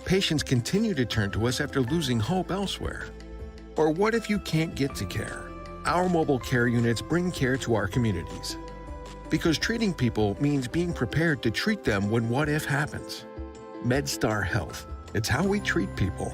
Patients continue to turn to us after losing hope elsewhere. Or what if you can't get to care? Our mobile care units bring care to our communities. Because treating people means being prepared to treat them when what if happens. MedStar Health. It's how we treat people.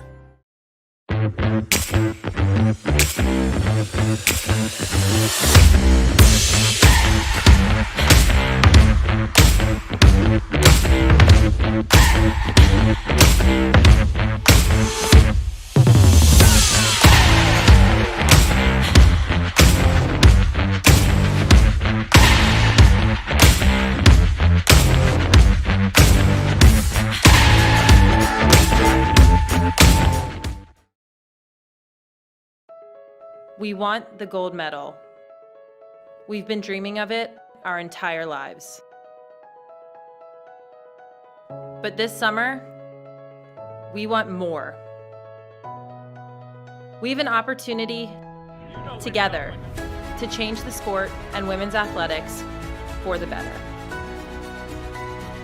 We want the gold medal. We've been dreaming of it our entire lives. But this summer, we want more. We have an opportunity together to change the sport and women's athletics for the better.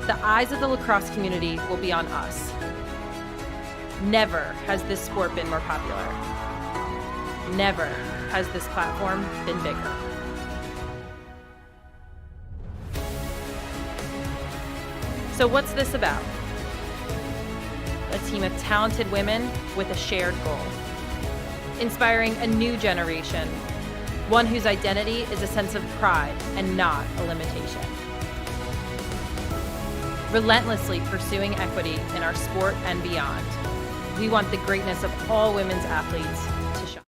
The eyes of the lacrosse community will be on us. Never has this sport been more popular. Never has this platform been bigger. So what's this about? A team of talented women with a shared goal. Inspiring a new generation, one whose identity is a sense of pride and not a limitation. Relentlessly pursuing equity in our sport and beyond. We want the greatness of all women's athletes to shine.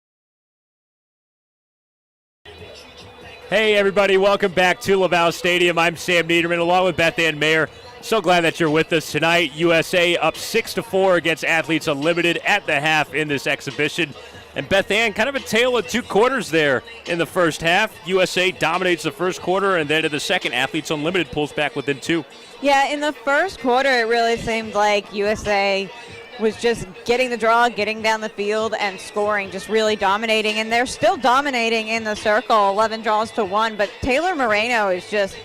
Hey everybody, welcome back to Laval Stadium. I'm Sam Niederman along with Beth Ann Mayer. So glad that you're with us tonight. USA up 6-4 against Athletes Unlimited at the half in this exhibition. And Beth Ann, kind of a tale of two quarters there in the first half. USA dominates the first quarter, and then in the second, Athletes Unlimited pulls back within two. Yeah, in the first quarter, it really seemed like USA was just getting the draw, getting down the field, and scoring, just really dominating. And they're still dominating in the circle, 11 draws to 1. But Taylor Moreno is just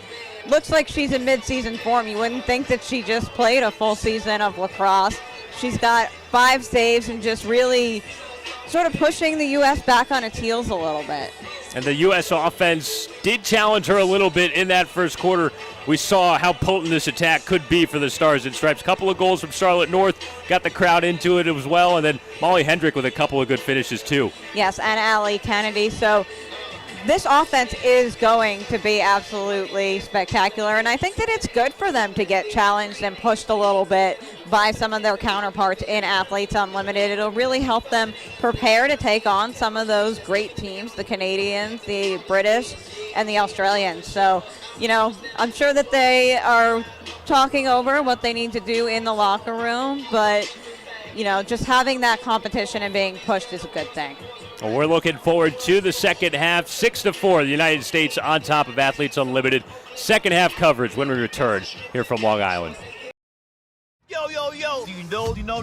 looks like she's in mid-season form. You wouldn't think that she just played a full season of lacrosse. She's got 5 saves and just really sort of pushing the U.S. back on its heels a little bit. And the U.S. offense did challenge her a little bit in that first quarter. We saw how potent this attack could be for the Stars and Stripes. Couple of goals from Charlotte North, got the crowd into it as well, and then Molly Hendrick with a couple of good finishes too. Yes, and Allie Kennedy. So this offense is going to be absolutely spectacular, and I think that it's good for them to get challenged and pushed a little bit by some of their counterparts in Athletes Unlimited. It'll really help them prepare to take on some of those great teams, the Canadians, the British, and the Australians. So, you know, I'm sure that they are talking over what they need to do in the locker room, but, you know, just having that competition and being pushed is a good thing. Well, we're looking forward to the second half. 6-4, the United States on top of Athletes Unlimited. Second half coverage when we return here from Long Island. Yo, yo, yo. Do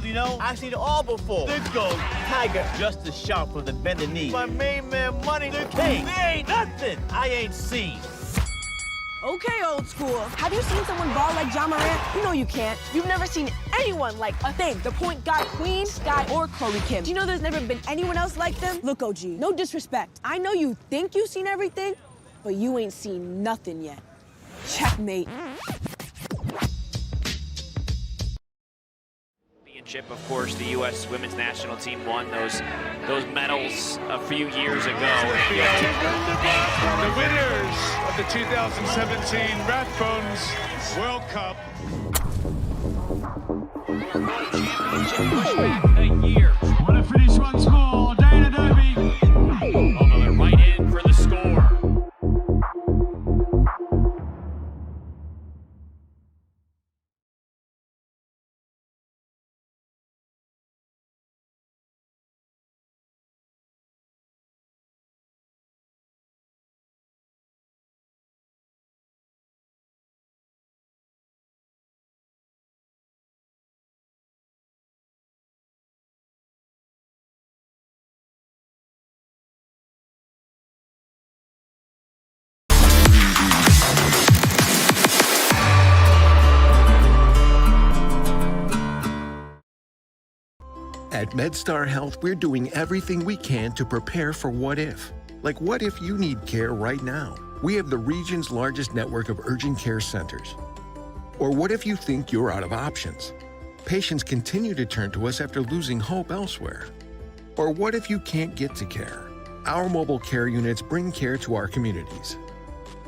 you know? I've seen it all before. There goes Tiger, just a shot from the bending knee. My main man, Money, the king. There ain't nothing I ain't seen. Okay, old school. Have you seen someone ball like John Morant? You know you can't. You've never seen anyone like a thing. The point guard queen, Sky, or Chloe Kim. Do you know there's never been anyone else like them? Look, OG, no disrespect. I know you think you've seen everything, but you ain't seen nothing yet. Checkmate. Championship, of course, the U.S. women's national team won those medals a few years ago. The winners of the 2017 Rathbones World Cup. A year. What a finish once more, Dana Derby. Although they're right in for the score. At MedStar Health, we're doing everything we can to prepare for what if. Like, what if you need care right now? We have the region's largest network of urgent care centers. Or what if you think you're out of options? Patients continue to turn to us after losing hope elsewhere. Or what if you can't get to care? Our mobile care units bring care to our communities.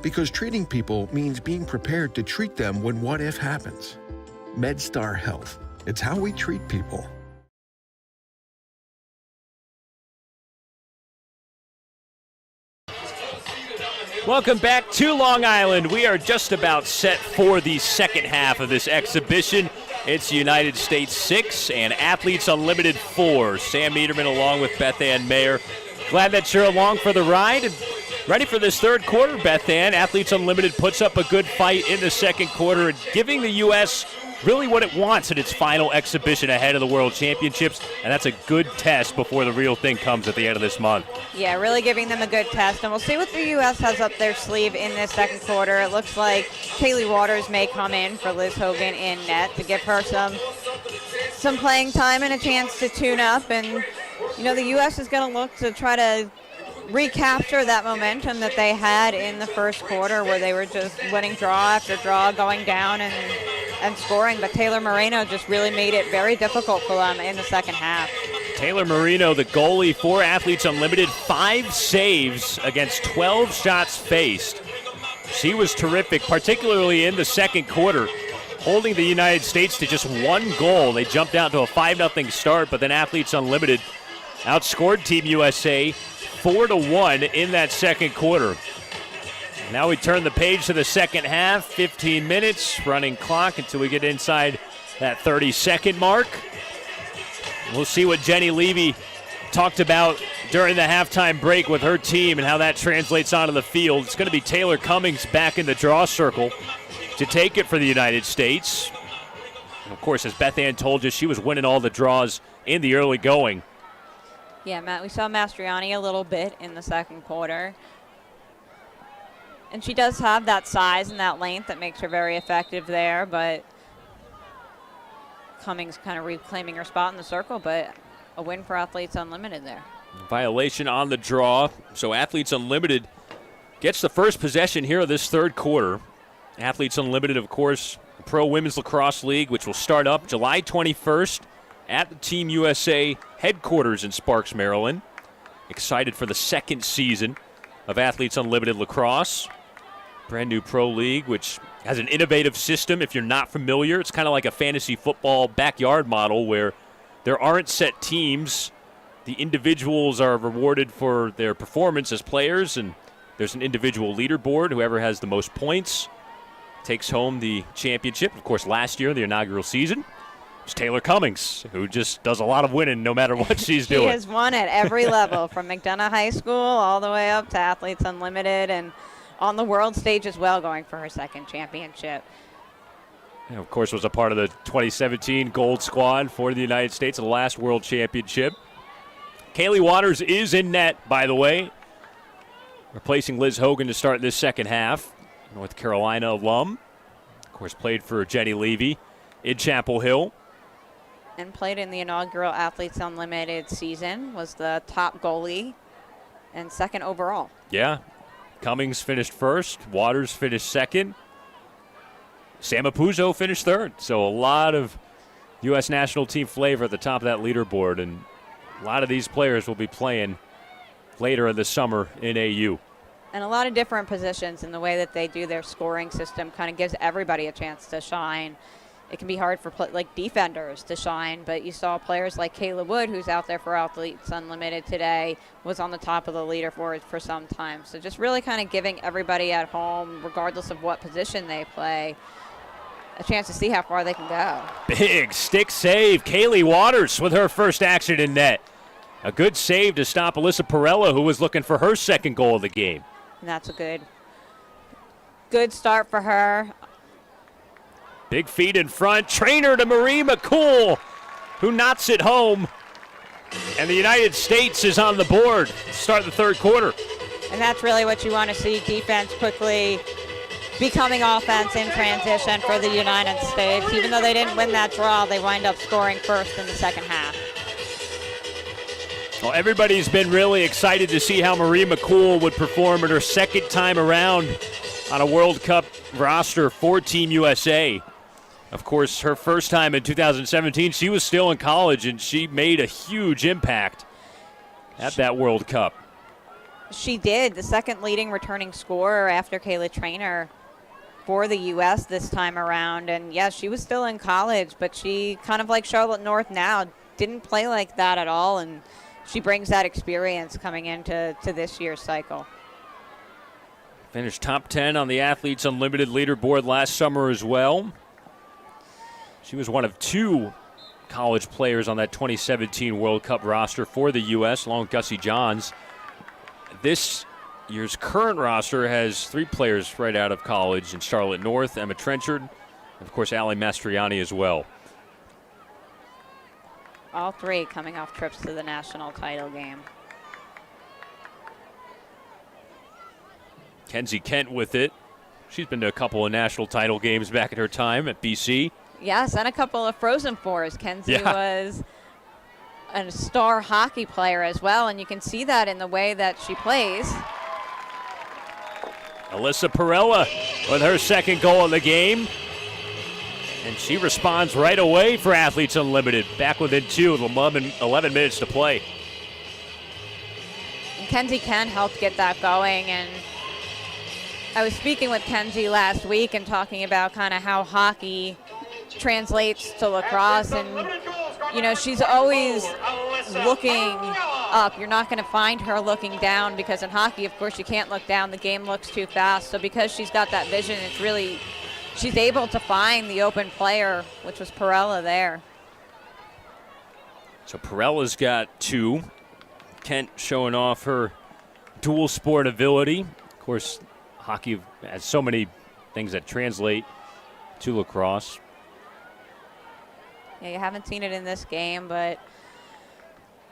Because treating people means being prepared to treat them when what if happens. MedStar Health. It's how we treat people. Welcome back to Long Island. We are just about set for the second half of this exhibition. It's United States 6 and Athletes Unlimited 4. Sam Niederman along with Beth Ann Mayer. Glad that you're along for the ride. And ready for this third quarter, Beth Ann. Athletes Unlimited puts up a good fight in the second quarter and giving the U.S. really what it wants in its final exhibition ahead of the World Championships, and that's a good test before the real thing comes at the end of this month. Yeah, really giving them a good test, and we'll see what the U.S. has up their sleeve in this second quarter. It looks like Kaylee Waters may come in for Liz Hogan in net to give her some playing time and a chance to tune up, and the U.S. is going to look to try to recapture that momentum that they had in the first quarter where they were just winning draw after draw, going down and scoring. But Taylor Moreno just really made it very difficult for them in the second half. Taylor Moreno, the goalie for Athletes Unlimited, 5 saves against 12 shots faced. She was terrific, particularly in the second quarter, holding the United States to just 1 goal. They jumped out to a 5-0 start, but then Athletes Unlimited outscored Team USA 4-1 in that second quarter. Now we turn the page to the second half, 15 minutes, running clock until we get inside that 30-second mark. We'll see what Jenny Levy talked about during the halftime break with her team and how that translates onto the field. It's going to be Taylor Cummings back in the draw circle to take it for the United States. And of course, as Beth Ann told you, she was winning all the draws in the early going. Yeah, Matt, we saw Mastriani a little bit in the second quarter. And she does have that size and that length that makes her very effective there, but Cummings kind of reclaiming her spot in the circle, but a win for Athletes Unlimited there. Violation on the draw, so Athletes Unlimited gets the first possession here of this third quarter. Athletes Unlimited, of course, Pro Women's Lacrosse League, which will start up July 21st at the Team USA headquarters in Sparks, Maryland. Excited for the second season of Athletes Unlimited Lacrosse. Brand new pro league, which has an innovative system. If you're not familiar, it's kind of like a fantasy football backyard model where there aren't set teams. The individuals are rewarded for their performance as players, and there's an individual leaderboard. Whoever has the most points takes home the championship. Of course, last year, the inaugural season, it's Taylor Cummings, who just does a lot of winning no matter what she's doing. She has won at every level, from McDonough High School all the way up to Athletes Unlimited, and on the world stage as well, going for her second championship. And of course, was a part of the 2017 Gold Squad for the United States at the last World Championship. Kaylee Waters is in net, by the way, replacing Liz Hogan to start this second half. North Carolina alum. Of course, played for Jenny Levy in Chapel Hill. And played in the inaugural Athletes Unlimited season, was the top goalie and second overall. Yeah. Cummings finished first. Waters finished second. Sam Apuzzo finished third. So a lot of U.S. national team flavor at the top of that leaderboard. And a lot of these players will be playing later in the summer in AU. And a lot of different positions in the way that they do their scoring system kind of gives everybody a chance to shine. It can be hard for defenders to shine, but you saw players like Kayla Wood, who's out there for Athletes Unlimited today, was on the top of the leaderboard for some time. So just really kind of giving everybody at home, regardless of what position they play, a chance to see how far they can go. Big stick save. Kaylee Waters with her first action in net. A good save to stop Alyssa Perella, who was looking for her second goal of the game. And that's a good start for her. Big feet in front. Traynor to Marie Mccool, who knocks it home. And the United States is on the board to start the third quarter. And that's really what you want to see, defense quickly becoming offense in transition for the United States. Even though they didn't win that draw, they wind up scoring first in the second half. Well, everybody's been really excited to see how Marie Mccool would perform in her second time around on a World Cup roster for Team USA. Of course, her first time in 2017, she was still in college, and she made a huge impact at that World Cup. She did, the second leading returning scorer after Kayla Traynor for the U.S. this time around. And, yeah, she was still in college, but she, kind of like Charlotte North now, didn't play like that at all, and she brings that experience coming into this year's cycle. Finished top 10 on the Athletes Unlimited leaderboard last summer as well. She was one of 2 college players on that 2017 World Cup roster for the U.S., along with Gussie Johns. This year's current roster has 3 players right out of college in Charlotte North, Emma Trenchard, and of course Allie Mastriani as well. All 3 coming off trips to the national title game. Kenzie Kent with it. She's been to a couple of national title games back at her time at BC. Yes, and a couple of Frozen Fours. Kenzie was a star hockey player as well, and you can see that in the way that she plays. Alyssa Perella with her second goal in the game. And she responds right away for Athletes Unlimited. Back within 2 with 11 minutes to play. And Kenzie Kent helped get that going, and I was speaking with Kenzie last week and talking about kind of how hockey translates to lacrosse, and you know, she's always looking up. You're not going to find her looking down, because in hockey, of course, you can't look down. The game looks too fast. So because she's got that vision, it's really, she's able to find the open player, which was Perella there. So Perella's got 2. Kent showing off her dual sport ability. Of course, hockey has so many things that translate to lacrosse. Yeah, you haven't seen it in this game, but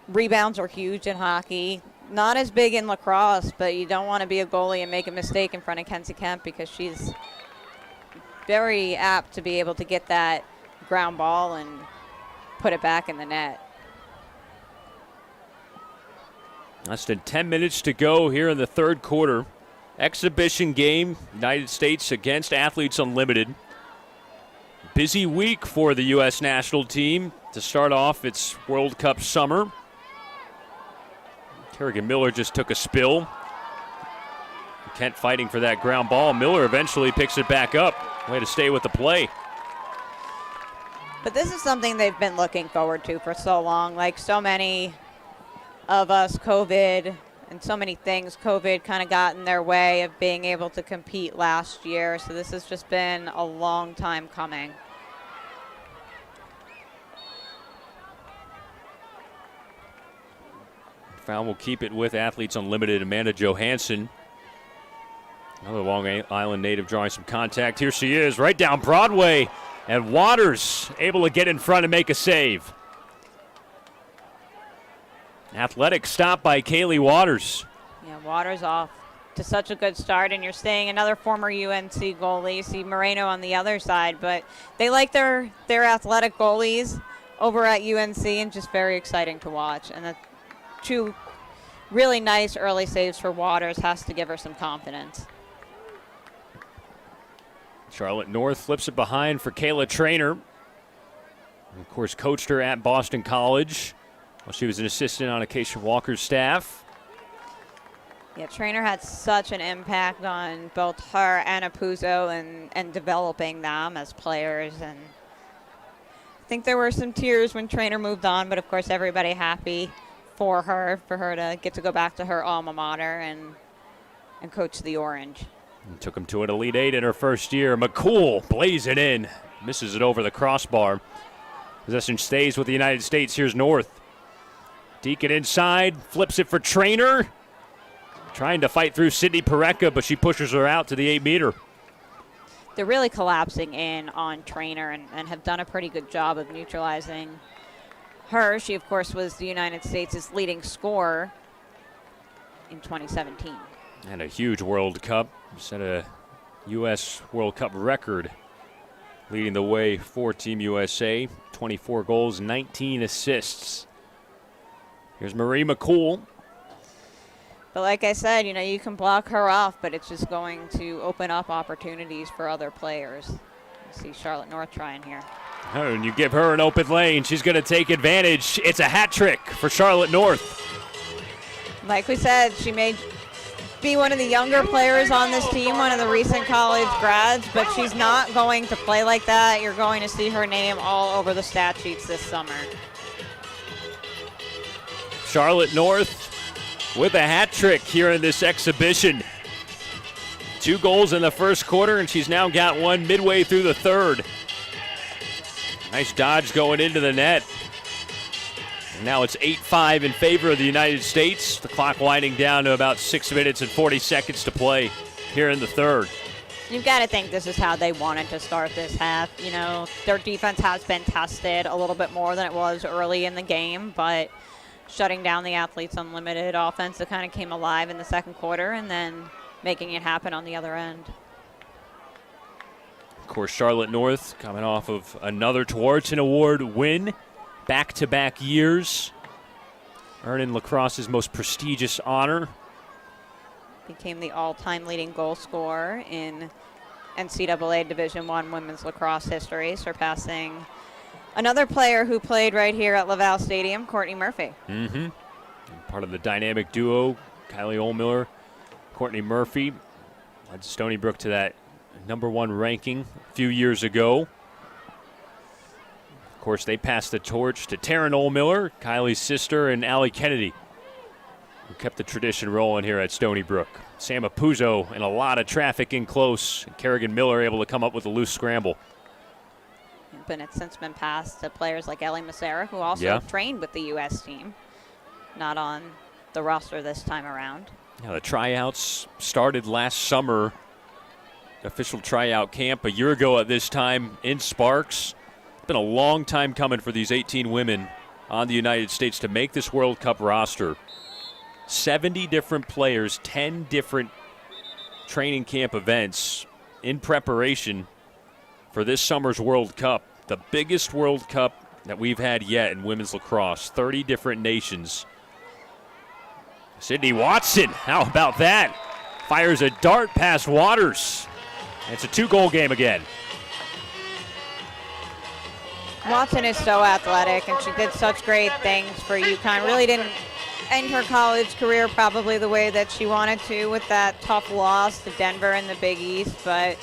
rebounds are huge in hockey. Not as big in lacrosse, but you don't want to be a goalie and make a mistake in front of Kenzie Kent, because she's very apt to be able to get that ground ball and put it back in the net. Less than 10 minutes to go here in the third quarter. Exhibition game, United States against Athletes Unlimited. Busy week for the U.S. national team to start off its World Cup summer. Kerrigan Miller just took a spill. Kent fighting for that ground ball. Miller eventually picks it back up. Way to stay with the play. But this is something they've been looking forward to for so long. Like so many of us, COVID and so many things, COVID kind of got in their way of being able to compete last year. So this has just been a long time coming. Foul will keep it with Athletes Unlimited. Amanda Johansen, another Long Island native, drawing some contact. Here she is, right down Broadway, and Waters able to get in front and make a save. Athletic stop by Kaylee Waters. Yeah, Waters off to such a good start, and you're staying another former UNC goalie. You see Moreno on the other side, but they like their athletic goalies over at UNC, and just very exciting to watch. And the 2 really nice early saves for Waters has to give her some confidence. Charlotte North flips it behind for Kayla Traynor. And of course, coached her at Boston College while she was an assistant on Acacia Walker's staff. Yeah, Traynor had such an impact on both her and Apuzzo and developing them as players. And I think there were some tears when Traynor moved on, but of course everybody happy for her to get to go back to her alma mater and coach the Orange. And took him to an Elite 8 in her first year. Mccool blazing in, misses it over the crossbar. Possession stays with the United States. Here's North. Deacon inside, flips it for Traynor. Trying to fight through Sydney Parecka, but she pushes her out to the 8-meter. They're really collapsing in on Traynor and have done a pretty good job of neutralizing her. She, of course, was the United States' leading scorer in 2017. And a huge World Cup. Set a U.S. World Cup record, leading the way for Team USA. 24 goals, 19 assists. Here's Marie Mccool. But like I said, you know, you can block her off, but it's just going to open up opportunities for other players. You see Charlotte North trying here. Oh, and you give her an open lane. She's going to take advantage. It's a hat trick for Charlotte North. Like we said, she may be one of the younger players on this team, one of the recent college grads, but she's not going to play like that. You're going to see her name all over the stat sheets this summer. Charlotte North with a hat trick here in this exhibition. 2 goals in the first quarter, and she's now got 1 midway through the third. Nice dodge going into the net. Now it's 8-5 in favor of the United States. The clock winding down to about 6 minutes and 40 seconds to play here in the third. You've got to think this is how they wanted to start this half. You know, their defense has been tested a little bit more than it was early in the game, but shutting down the Athletes Unlimited offense that kind of came alive in the second quarter and then making it happen on the other end. Of course, Charlotte North coming off of another Tewaaraton Award win, back-to-back years, earning lacrosse's most prestigious honor. Became the all-time leading goal scorer in NCAA Division I women's lacrosse history, surpassing another player who played right here at Laval Stadium, Courtney Murphy. Part of the dynamic duo, Kylie Ohlmiller, Courtney Murphy, led Stony Brook to that #1 ranking a few years ago. Of course, they passed the torch to Taryn Ohlmiller, Kylie's sister, and Allie Kennedy, who kept the tradition rolling here at Stony Brook. Sam Apuzzo and a lot of traffic in close, and Kerrigan Miller able to come up with a loose scramble. But it's since been passed to players like Ellie Mercer, who also trained with the U.S. team, not on the roster this time around. Yeah, the tryouts started last summer. Official tryout camp a year ago at this time in Sparks. It's been a long time coming for these 18 women on the United States to make this World Cup roster. 70 different players, 10 different training camp events in preparation for this summer's World Cup. The biggest World Cup that we've had yet in women's lacrosse. 30 different nations. Sydney Watson, how about that? Fires a dart past Waters. It's a 2-goal game again. Watson is so athletic, and she did such great things for UConn. Really didn't end her college career probably the way that she wanted to with that tough loss to Denver in the Big East, but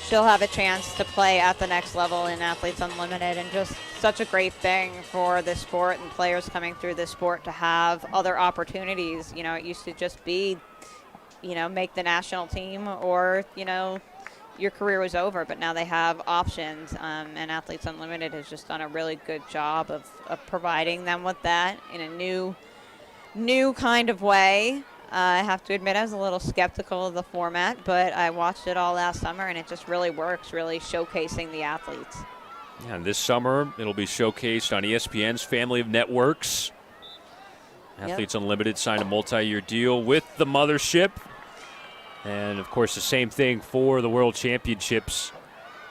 she'll have a chance to play at the next level in Athletes Unlimited, and just such a great thing for this sport and players coming through this sport to have other opportunities. You know, it used to just be, you know, make the national team or, you know, your career was over, but now they have options, and Athletes Unlimited has just done a really good job of providing them with that in a new kind of way. I have to admit I was a little skeptical of the format, but I watched it all last summer, and it just really works, really showcasing the athletes. Yeah, and this summer it'll be showcased on ESPN's family of networks. Athletes Unlimited signed a multi-year deal with the mothership. And, of course, the same thing for the World Championships,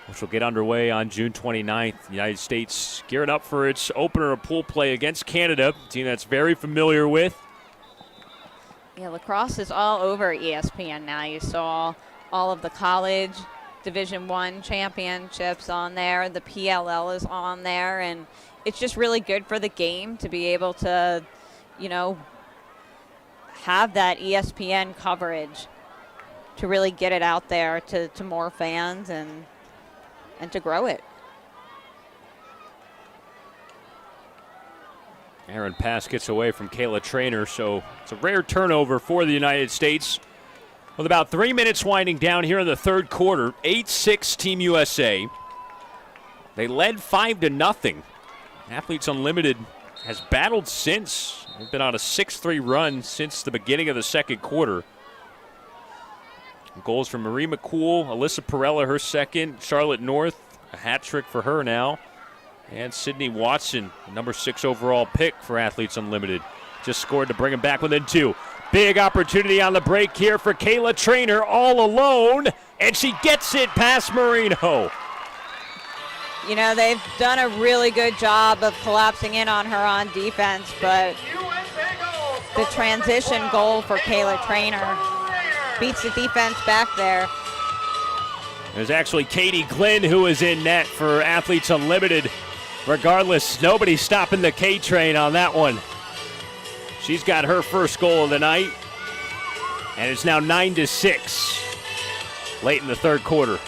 which will get underway on June 29th. The United States gearing up for its opener of pool play against Canada, a team that's very familiar with. Yeah, lacrosse is all over ESPN now. You saw all of the college Division I championships on there. The PLL is on there, and it's just really good for the game to be able to, you know, have that ESPN coverage to really get it out there to more fans and to grow it. Aaron pass gets away from Kayla Traynor, so it's a rare turnover for the United States. With about 3 minutes winding down here in the third quarter, 8-6 Team USA. They led 5-0. Athletes Unlimited has battled since. They've been on a 6-3 run since the beginning of the second quarter. Goals from Marie Mccool, Alyssa Perella, her second. Charlotte North, a hat trick for her now. And Sydney Watson, number 6 overall pick for Athletes Unlimited. Just scored to bring him back within 2. Big opportunity on the break here for Kayla Traynor, all alone. And she gets it past Marino. You know, they've done a really good job of collapsing in on her on defense, but the transition goal for Kayla Traynor beats the defense back there. There's actually Katie Glynn who is in net for Athletes Unlimited. Regardless, nobody's stopping the K train on that one. She's got her first goal of the night, and it's now 9-6 late in the third quarter.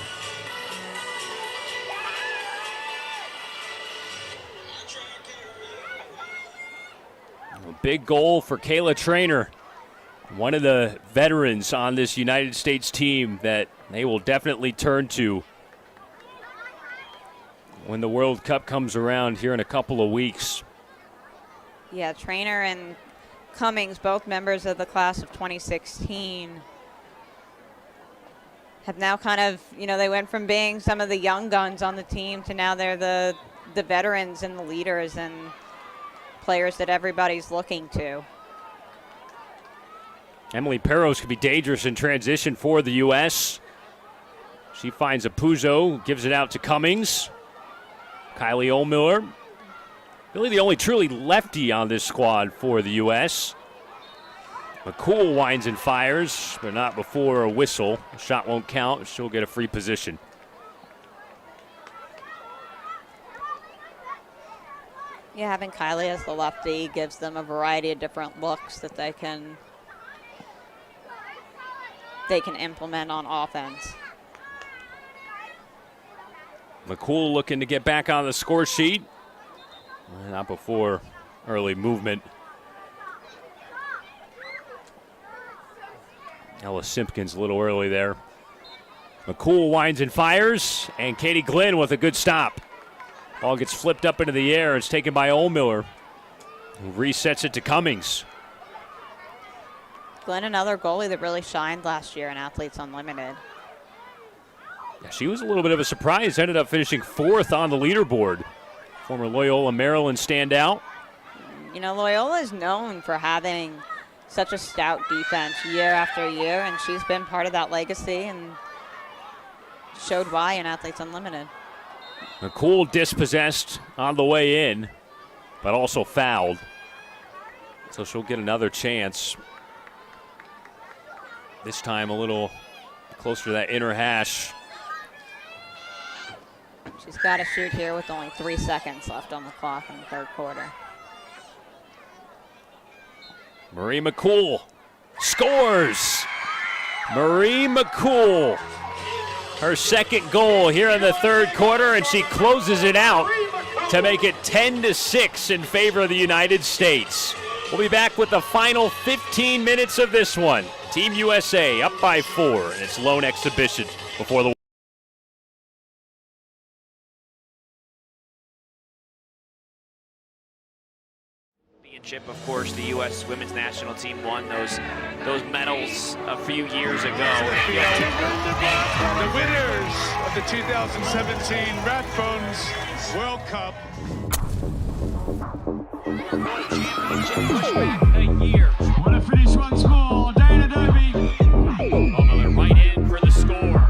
A big goal for Kayla Traynor, one of the veterans on this United States team that they will definitely turn to when the World Cup comes around here in a couple of weeks. Yeah, Traynor and Cummings, both members of the class of 2016, have now kind of, they went from being some of the young guns on the team to now they're the veterans and the leaders and players that everybody's looking to. Emily Perros could be dangerous in transition for the U.S. She finds a Puzo, gives it out to Cummings. Kylie Ohlmiller, really the only truly lefty on this squad for the U.S. Mccool winds and fires, but not before a whistle. The shot won't count. She'll get a free position. Yeah, having Kylie as the lefty gives them a variety of different looks that they can implement on offense. Mccool looking to get back on the score sheet. Not before early movement. Ella Simpkins a little early there. Mccool winds and fires, and Katie Glenn with a good stop. Ball gets flipped up into the air. It's taken by Ohlmiller, who resets it to Cummings. Glenn, another goalie that really shined last year in Athletes Unlimited. Yeah, she was a little bit of a surprise. Ended up finishing 4th on the leaderboard. Former Loyola Maryland standout. Loyola is known for having such a stout defense year after year, and she's been part of that legacy and showed why in Athletes Unlimited. Mccool dispossessed on the way in, but also fouled. So she'll get another chance. This time a little closer to that inner hash. She's got to shoot here with only 3 seconds left on the clock in the third quarter. Marie Mccool scores. Marie Mccool, her second goal here in the third quarter, and she closes it out to make it 10-6 in favor of the United States. We'll be back with the final 15 minutes of this one. Team USA up by 4 in its lone exhibition before the championship. Of course, the U.S. women's national team won those medals a few years ago. The winners of the 2017 Rathbones World Cup. A year. Want to finish once more, Dana Derby. Ohlmiller right in for the score.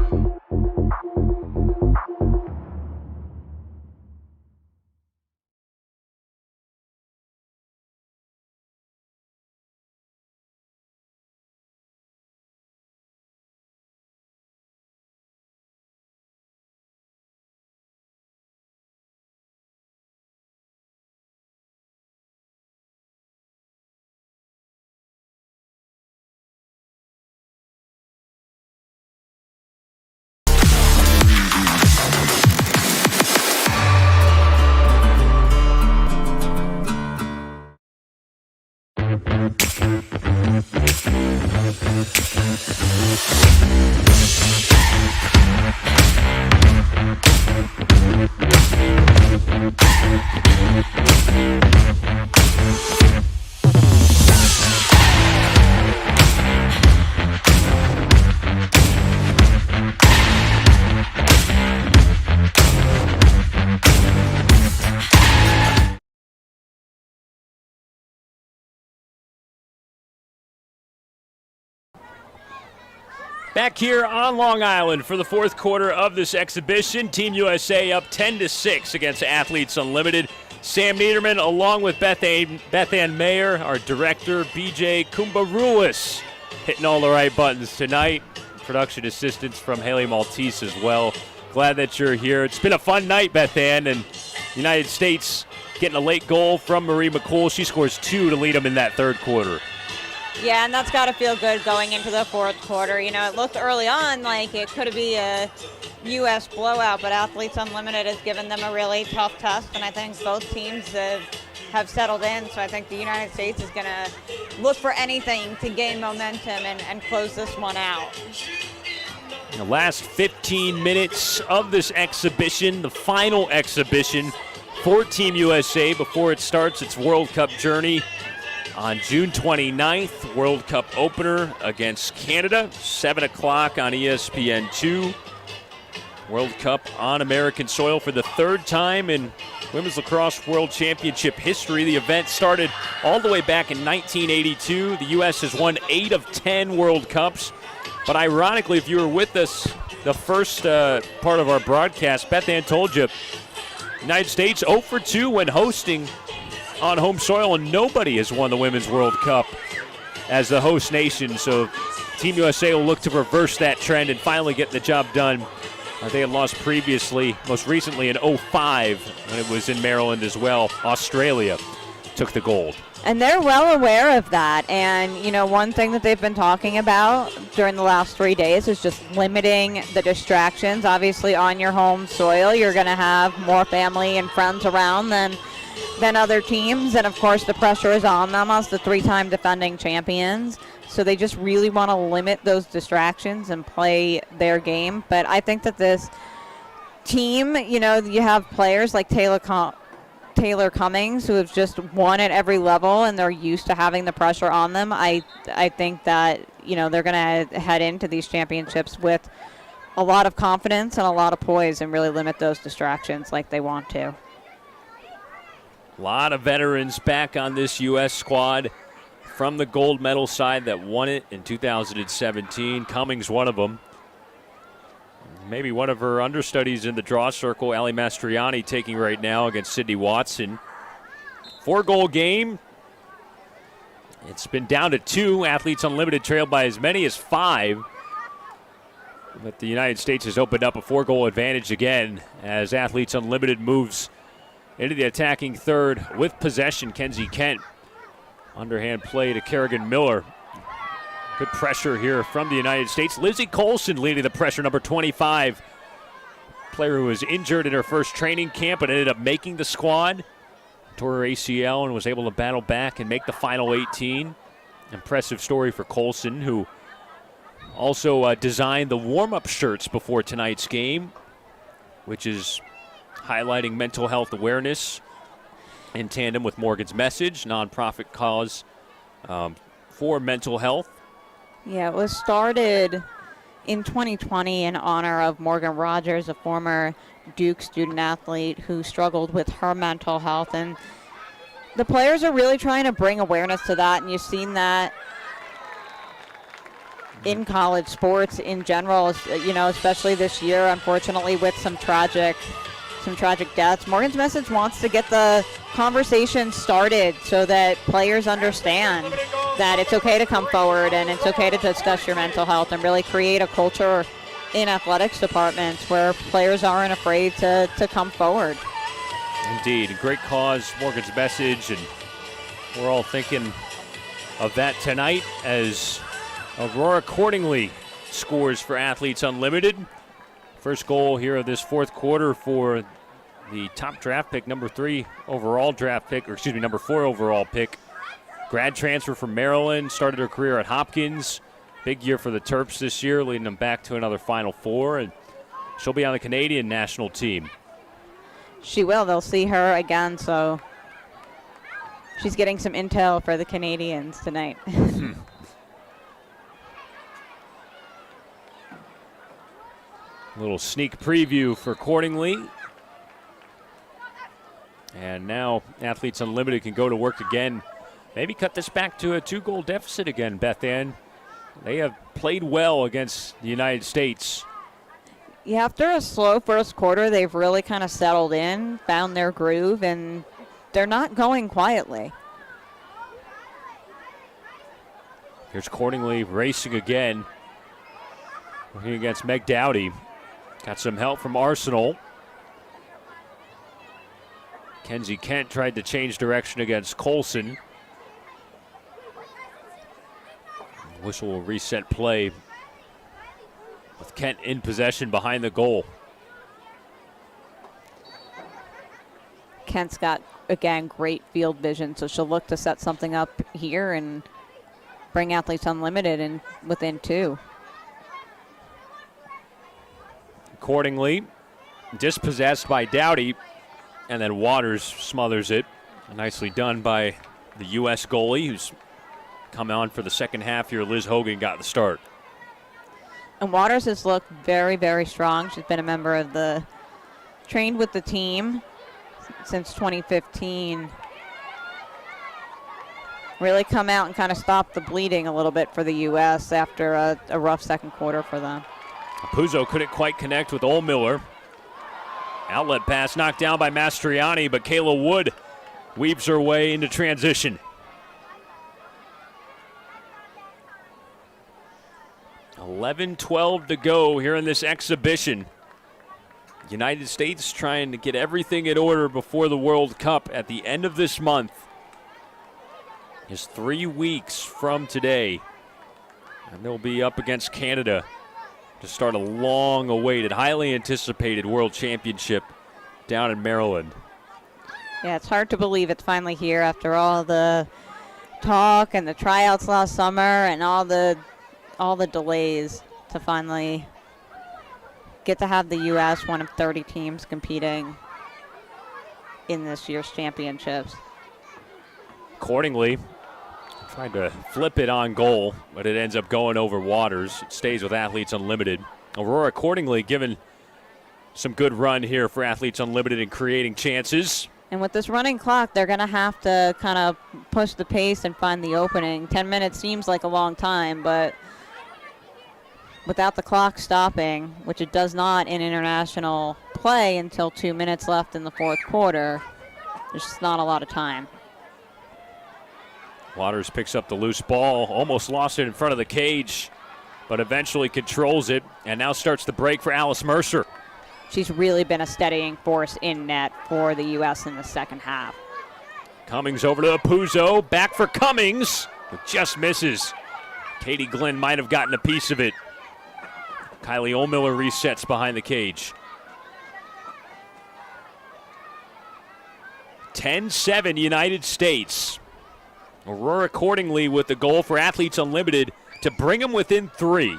Back here on Long Island for the fourth quarter of this exhibition. Team USA up 10-6 against Athletes Unlimited. Sam Niederman along with Beth Ann Mayer, our director, BJ Kumbarulis, hitting all the right buttons tonight. Production assistance from Haley Maltese as well. Glad that you're here. It's been a fun night, Beth Ann, and United States getting a late goal from Marie Mccool. She scores 2 to lead them in that third quarter. Yeah, and that's got to feel good going into the fourth quarter. You know, it looked early on like it could be a U.S. blowout, but Athletes Unlimited has given them a really tough test, and I think both teams have settled in. So I think the United States is going to look for anything to gain momentum and close this one out. The last 15 minutes of this exhibition, the final exhibition for Team USA before it starts its World Cup journey on June 29th. World Cup opener against Canada, 7 o'clock on ESPN2. World Cup on American soil for the third time in Women's Lacrosse World Championship history. The event started all the way back in 1982. The U.S. has won 8 of 10 World Cups. But ironically, if you were with us the first part of our broadcast, Beth Ann told you, United States 0 for 2 when hosting on home soil, and nobody has won the Women's World Cup as the host nation. So Team USA will look to reverse that trend and finally get the job done. They had lost previously, most recently in 2005 when it was in Maryland as well. Australia took the gold. And they're well aware of that. And, you know, one thing that they've been talking about during the last 3 days is just limiting the distractions. Obviously, on your home soil, you're going to have more family and friends around than other teams. And, of course, the pressure is on them as the 3-time defending champions. So they just really want to limit those distractions and play their game. But I think that this team, you know, you have players like Taylor Cummings who have just won at every level, and they're used to having the pressure on them. I think that, you know, they're going to head into these championships with a lot of confidence and a lot of poise and really limit those distractions like they want to. A lot of veterans back on this U.S. squad from the gold medal side that won it in 2017. Cummings, one of them. Maybe one of her understudies in the draw circle, Ali Mastriani, taking right now against Sydney Watson. 4-goal game. It's been down to 2. Athletes Unlimited trailed by as many as 5. But the United States has opened up a 4-goal advantage again as Athletes Unlimited moves into the attacking third with possession. Kenzie Kent. Underhand play to Kerrigan Miller. Good pressure here from the United States. Lizzie Colson leading the pressure, number 25. Player who was injured in her first training camp but ended up making the squad. Tore her ACL and was able to battle back and make the final 18. Impressive story for Colson, who also designed the warm-up shirts before tonight's game, which is highlighting mental health awareness in tandem with Morgan's Message, nonprofit cause for mental health. Yeah, it was started in 2020 in honor of Morgan Rogers, a former Duke student athlete who struggled with her mental health. And the players are really trying to bring awareness to that, and you've seen that in college sports in general, you know, especially this year, unfortunately, with some tragic deaths. Morgan's Message wants to get the conversation started so that players understand that it's okay to come forward and it's okay to discuss your mental health and really create a culture in athletics departments where players aren't afraid to come forward. Indeed, a great cause, Morgan's Message, and we're all thinking of that tonight as Aurora Cordingley scores for Athletes Unlimited. First goal here of this fourth quarter for the top draft pick, number 4 overall pick. Grad transfer from Maryland, started her career at Hopkins. Big year for the Terps this year, leading them back to another Final Four, and she'll be on the Canadian national team. She will. They'll see her again, so she's getting some intel for the Canadians tonight. Little sneak preview for Cordingley. And now Athletes Unlimited can go to work again. Maybe cut this back to a 2-goal deficit again, Beth Ann. They have played well against the United States. Yeah, after a slow first quarter, they've really kind of settled in, found their groove, and they're not going quietly. Here's Cordingley racing again. Working against Meg Dowdy. Got some help from Arsenal. Kenzie Kent tried to change direction against Colson. Whistle will reset play with Kent in possession behind the goal. Kent's got, again, great field vision, so she'll look to set something up here and bring Athletes Unlimited in within 2. Accordingly, dispossessed by Dowdy. And then Waters smothers it. Nicely done by the U.S. goalie, who's come on for the second half here. Liz Hogan got the start. And Waters has looked very, very strong. She's been a member of trained with the team since 2015. Really come out and kind of stop the bleeding a little bit for the U.S. after a rough second quarter for them. Puzo couldn't quite connect with Ohlmiller. Outlet pass knocked down by Mastriani, but Kayla Wood weaves her way into transition. 11-12 to go here in this exhibition. United States trying to get everything in order before the World Cup at the end of this month. Just 3 weeks from today. And they'll be up against Canada to start a long-awaited, highly anticipated World Championship down in Maryland. Yeah, it's hard to believe it's finally here after all the talk and the tryouts last summer and all the delays to finally get to have the U.S. one of 30 teams competing in this year's championships. Accordingly, tried to flip it on goal, but it ends up going over Waters. It stays with Athletes Unlimited. Aurora accordingly given some good run here for Athletes Unlimited in creating chances. And with this running clock, they're going to have to kind of push the pace and find the opening. 10 minutes seems like a long time, but without the clock stopping, which it does not in international play until 2 minutes left in the fourth quarter, there's just not a lot of time. Waters picks up the loose ball, almost lost it in front of the cage, but eventually controls it, and now starts the break for Alice Mercer. She's really been a steadying force in net for the U.S. in the second half. Cummings over to Puzo, back for Cummings, but just misses. Katie Glenn might have gotten a piece of it. Kylie Ohlmiller resets behind the cage. 10-7 United States. Aurora accordingly with the goal for Athletes Unlimited to bring them within 3.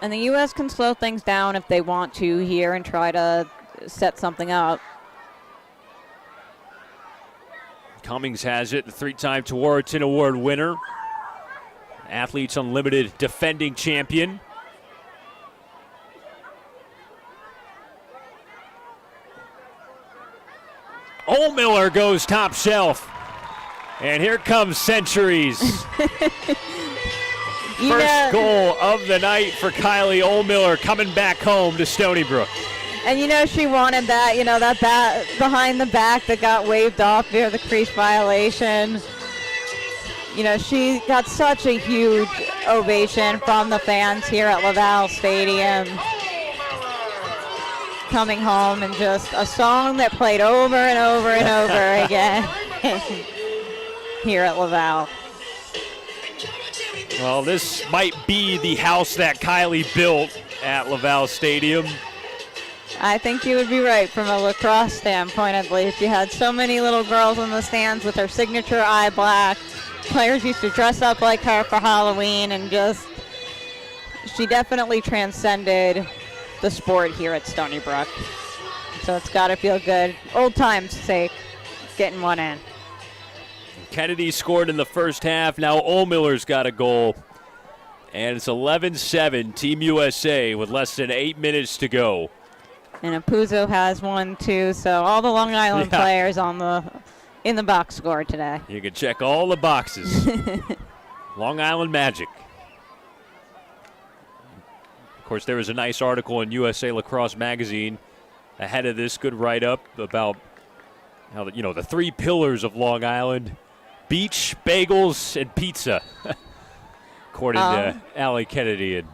And the U.S. can slow things down if they want to here and try to set something up. Cummings has it, the 3-time Tewaaraton Award winner. Athletes Unlimited defending champion. Ohlmiller goes top shelf. And here comes Centuries. First goal of the night for Kylie Ohlmiller coming back home to Stony Brook. And she wanted that, that bat behind the back that got waved off near the crease violation. She got such a huge ovation from the fans here at Laval Stadium. Coming home and just a song that played over and over and over again here at Laval. Well, this might be the house that Kylie built at Laval Stadium. I think you would be right from a lacrosse standpoint, at least. You had so many little girls in the stands with her signature eye black. Players used to dress up like her for Halloween, and she definitely transcended the sport here at Stony Brook. So it's got to feel good. Old times' sake, getting one in. Kennedy scored in the first half. Now Ohlmiller's got a goal. And it's 11-7, Team USA with less than 8 minutes to go. And Puzo has one, too. So all the Long Island players in the box score today. You can check all the boxes. Long Island Magic. Of course, there was a nice article in USA Lacrosse Magazine ahead of this. Good write-up about how the 3 pillars of Long Island: beach, bagels, and pizza. According to Allie Kennedy, and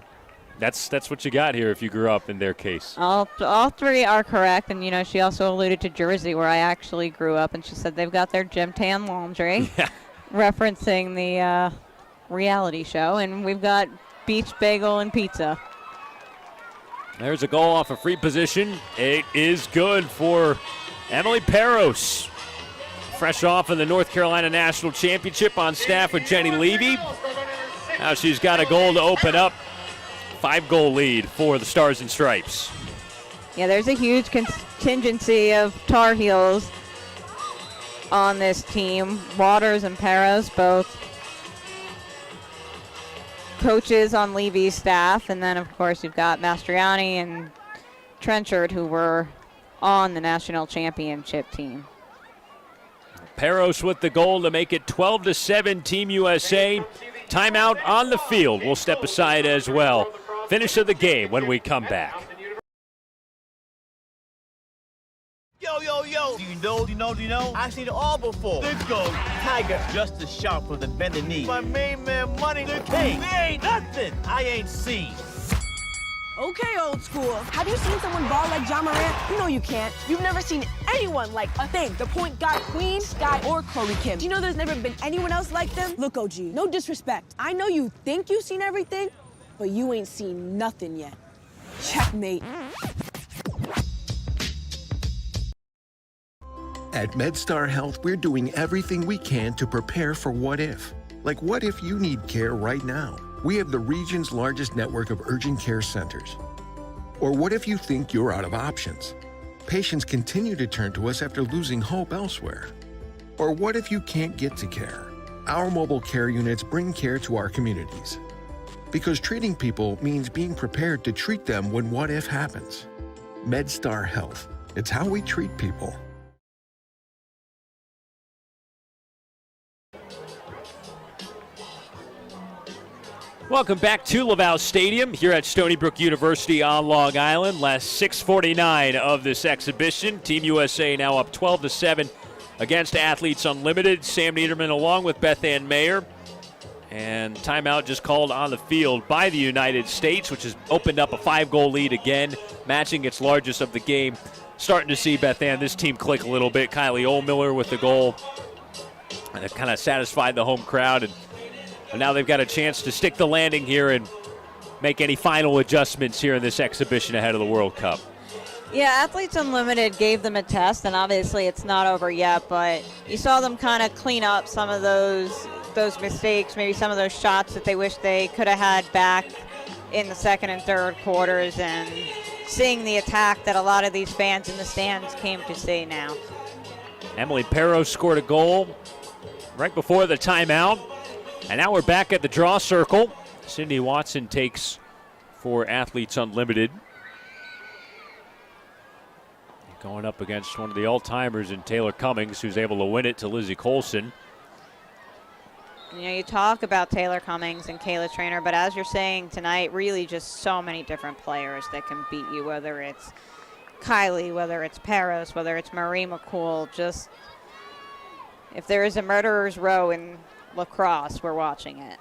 that's what you got here if you grew up in their case. All 3 are correct, and she also alluded to Jersey, where I actually grew up, and she said they've got their gym tan laundry, referencing the reality show, and we've got beach, bagel, and pizza. There's a goal off a free position. It is good for Emily Peros. Fresh off in the North Carolina National Championship, on staff with Jenny Levy. Now she's got a goal to open up. 5-goal lead for the Stars and Stripes. Yeah, there's a huge contingency of Tar Heels on this team. Waters and Peros, both coaches on Levy's staff. And then, of course, you've got Mastriani and Trenchard, who were on the national championship team. Peros with the goal to make it 12-7 Team USA. Timeout on the field. We'll step aside as well. Finish of the game when we come back. Yo, yo, yo. Do you know? I've seen it all before. There goes Tiger, just as sharp with a bending knee. My main man money, the king. There ain't nothing I ain't seen. Okay, old school. Have you seen someone ball like John Morant? You know you can't. You've never seen anyone like a thing. The point guard queen, Sky, or Chloe Kim. Do you know there's never been anyone else like them? Look, OG, no disrespect. I know you think you've seen everything, but you ain't seen nothing yet. Checkmate. At MedStar Health, we're doing everything we can to prepare for what if. Like, what if you need care right now? We have the region's largest network of urgent care centers. Or what if you think you're out of options? Patients continue to turn to us after losing hope elsewhere. Or what if you can't get to care? Our mobile care units bring care to our communities. Because treating people means being prepared to treat them when what if happens. MedStar Health. It's how we treat people. Welcome back to Laval Stadium here at Stony Brook University on Long Island. Last 6:49 of this exhibition. Team USA now up 12-7 against Athletes Unlimited. Sam Niederman along with Beth Ann Mayer. And timeout just called on the field by the United States, which has opened up a 5-goal lead again, matching its largest of the game. Starting to see, Beth Ann, this team click a little bit. Kylie Ohlmiller with the goal. And it kind of satisfied the home crowd. And now they've got a chance to stick the landing here and make any final adjustments here in this exhibition ahead of the World Cup. Yeah, Athletes Unlimited gave them a test, and obviously it's not over yet, but you saw them kind of clean up some of those mistakes, maybe some of those shots that they wish they could have had back in the second and third quarters, and seeing the attack that a lot of these fans in the stands came to see now. Emily Peros scored a goal right before the timeout. And now we're back at the draw circle. Sydney Watson takes for Athletes Unlimited. Going up against one of the all-timers in Taylor Cummings, who's able to win it to Lizzie Colson. You know, you talk about Taylor Cummings and Kayla Traynor, but as you're saying tonight, really just so many different players that can beat you, whether it's Kylie, whether it's Peros, whether it's Marie Mccool. Just, if there is a murderer's row in Lacrosse, we're watching it.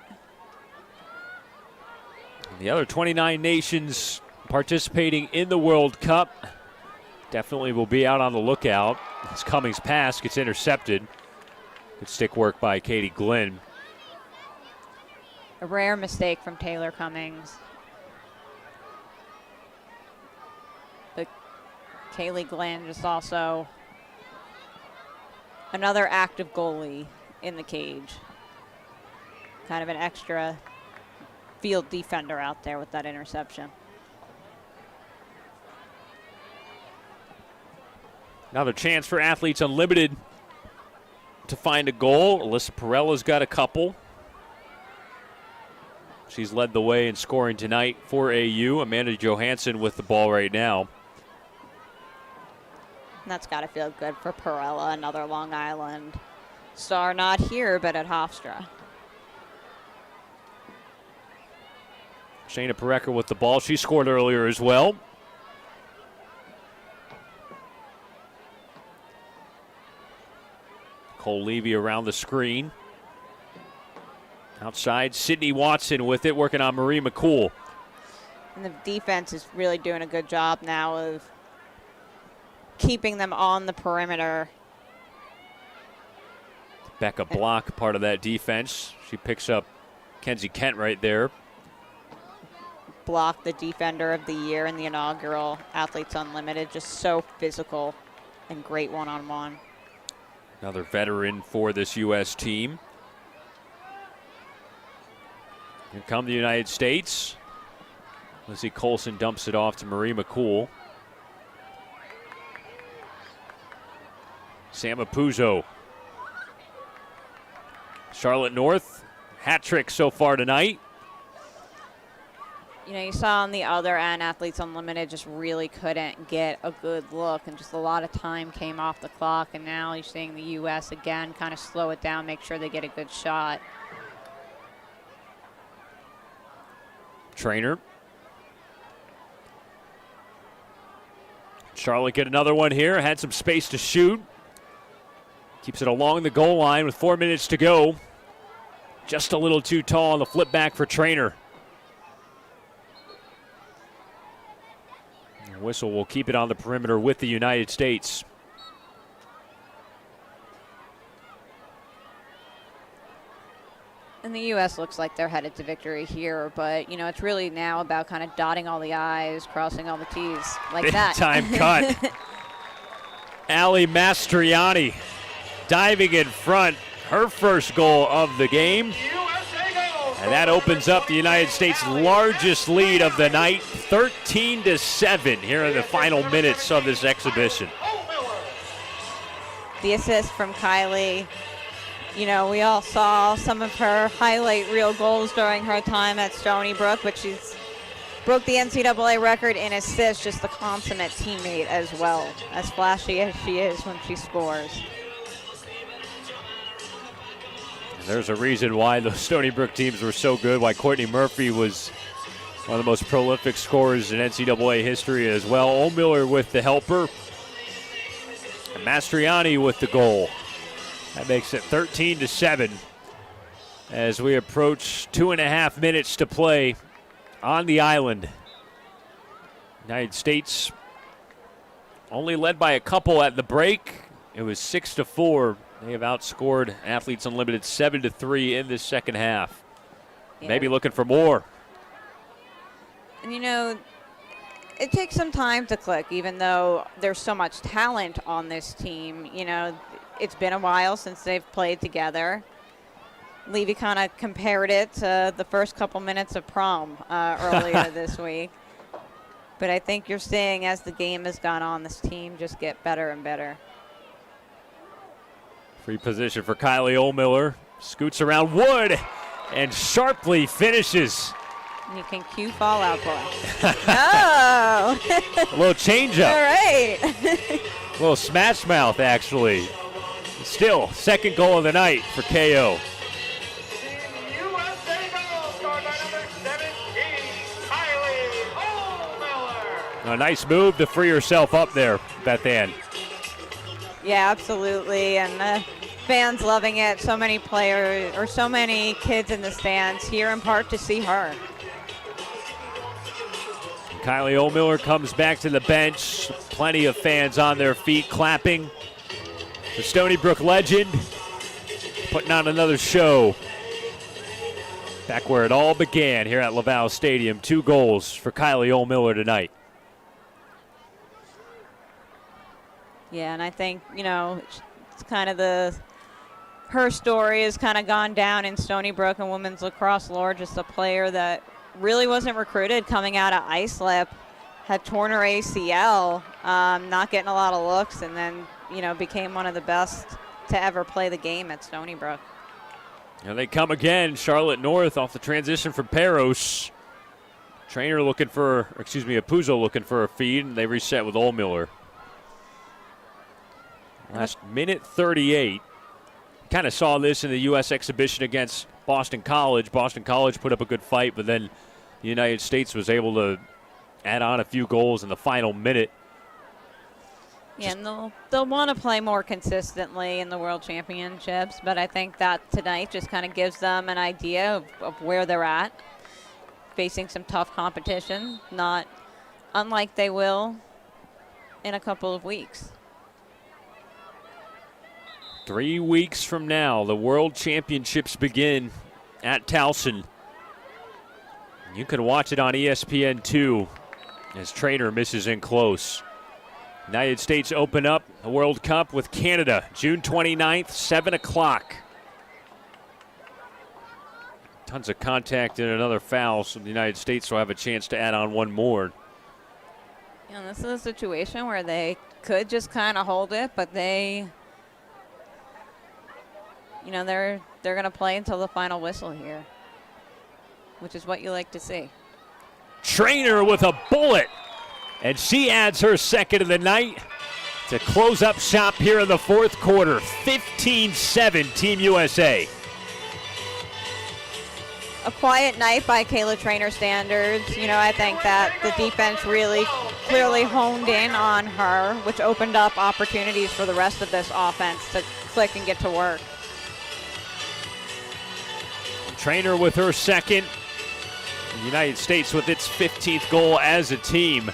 The other 29 nations participating in the World Cup definitely will be out on the lookout. As Cummings' pass gets intercepted. Good stick work by Katie Glenn. A rare mistake from Taylor Cummings. But Kaylee Glenn just also another active goalie in the cage. Kind of an extra field defender out there with that interception. Another chance for Athletes Unlimited to find a goal. Alyssa Perella's got a couple. She's led the way in scoring tonight for AU. Amanda Johansen with the ball right now. And that's got to feel good for Perella, another Long Island star, not here, but at Hofstra. Shayna Pareker with the ball. She scored earlier as well. Nicole Levy around the screen. Outside, Sydney Watson with it, working on Marie Mccool. And the defense is really doing a good job now of keeping them on the perimeter. Becca Block, part of that defense. She picks up Kenzie Kent right there. Block, the defender of the year in the inaugural Athletes Unlimited, just so physical and great one-on-one. Another veteran for this U.S. team. Here come the United States. Lizzie Colson dumps it off to Marie Mccool. Sam Apuzzo. Charlotte North, hat trick so far tonight. You know, you saw on the other end, Athletes Unlimited just really couldn't get a good look, and just a lot of time came off the clock. And now you're seeing the U.S. again kind of slow it down, make sure they get a good shot. Traynor. Charlotte get another one here. Had some space to shoot. Keeps it along the goal line with 4 minutes to go. Just a little too tall on the flip back for Traynor. Whistle will keep it on the perimeter with the United States. And the U.S. looks like they're headed to victory here, but, you know, it's really now about kind of dotting all the I's, crossing all the T's, like Big that. time cut. Ali Mastriani diving in front, her first goal of the game. And that opens up the United States' largest lead of the night, 13-7 here in the final minutes of this exhibition. The assist from Kylie. You know, we all saw some of her highlight reel goals during her time at Stony Brook, but she's broke the NCAA record in assists, just the consummate teammate as well, as flashy as she is when she scores. There's a reason why those Stony Brook teams were so good, why Courtney Murphy was one of the most prolific scorers in NCAA history as well. Ohlmiller with the helper. And Mastriani with the goal. That makes it 13-7 as we approach 2.5 minutes to play on the island. United States only led by a couple at the break. It was 6-4. They have outscored Athletes Unlimited 7-3 in this second half. Yeah. Maybe looking for more. And, you know, it takes some time to click, even though there's so much talent on this team. You know, it's been a while since they've played together. Levy kind of compared it to the first couple minutes of prom earlier this week. But I think you're seeing, as the game has gone on, this team just get better and better. Free position for Kylie Ohlmiller. Scoots around Wood and sharply finishes. You can cue fallout boy. Oh! A little changeup. All right. A little smash mouth, actually. Still, second goal of the night for KO. A nice move to free herself up there, Beth Ann. Yeah, absolutely, and fans loving it. So many players, or so many kids in the stands here in part to see her. Kylie Ohlmiller comes back to the bench. Plenty of fans on their feet clapping. The Stony Brook legend putting on another show. Back where it all began here at Laval Stadium. 2 goals for Kylie Ohlmiller tonight. Yeah, and I think, you know, it's kind of her story has kind of gone down in Stony Brook and women's lacrosse lore. Just a player that really wasn't recruited coming out of Islip, had torn her ACL, not getting a lot of looks, and then, you know, became one of the best to ever play the game at Stony Brook. And they come again. Charlotte North off the transition from Peros. Traynor looking for, Apuzzo looking for a feed, and they reset with Ohlmiller. Last minute 38. Kind of saw this in the U.S. exhibition against Boston College. Boston College put up a good fight, but then the United States was able to add on a few goals in the final minute. Yeah, and they'll want to play more consistently in the World Championships, but I think that tonight just kind of gives them an idea of where they're at, facing some tough competition, not unlike they will in a couple of weeks. 3 weeks from now, the World Championships begin at Towson. You can watch it on ESPN2 as Traynor misses in close. United States open up the World Cup with Canada, June 29th, 7 o'clock. Tons of contact and another foul, so the United States will have a chance to add on one more. You know, this is a situation where they could just kind of hold it, but they you know, they're going to play until the final whistle here, which is what you like to see. Traynor with a bullet, and she adds her second of the night to close up shop here in the fourth quarter. 15-7 Team USA. A quiet night by Kayla Traynor standards. You know, I think that the defense really clearly honed in on her, which opened up opportunities for the rest of this offense to click and get to work. Traynor with her second. The United States with its 15th goal as a team.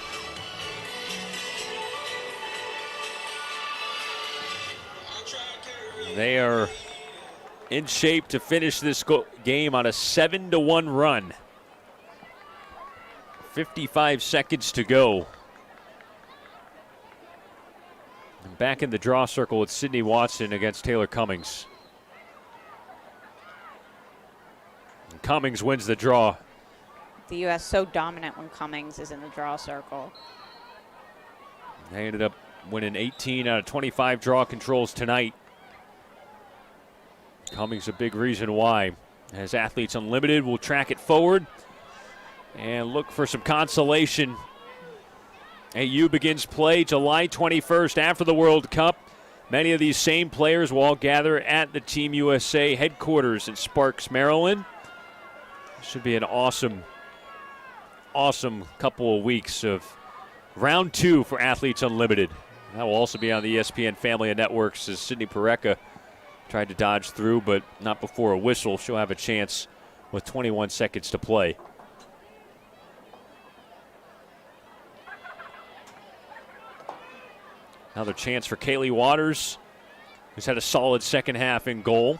They are in shape to finish this game on a 7-1 run. 55 seconds to go. And back in the draw circle with Sydney Watson against Taylor Cummings. And Cummings wins the draw. The U.S. so dominant when Cummings is in the draw circle. They ended up winning 18 out of 25 draw controls tonight. Cummings a big reason why. As Athletes Unlimited will track it forward and look for some consolation. AU begins play July 21st after the World Cup. Many of these same players will all gather at the Team USA headquarters in Sparks, Maryland. Should be an awesome couple of weeks of round 2 for Athletes Unlimited. That will also be on the ESPN family of networks as Sydney Pareca tried to dodge through, but not before a whistle. She'll have a chance with 21 seconds to play. Another chance for Kaylee Waters, who's had a solid second half in goal.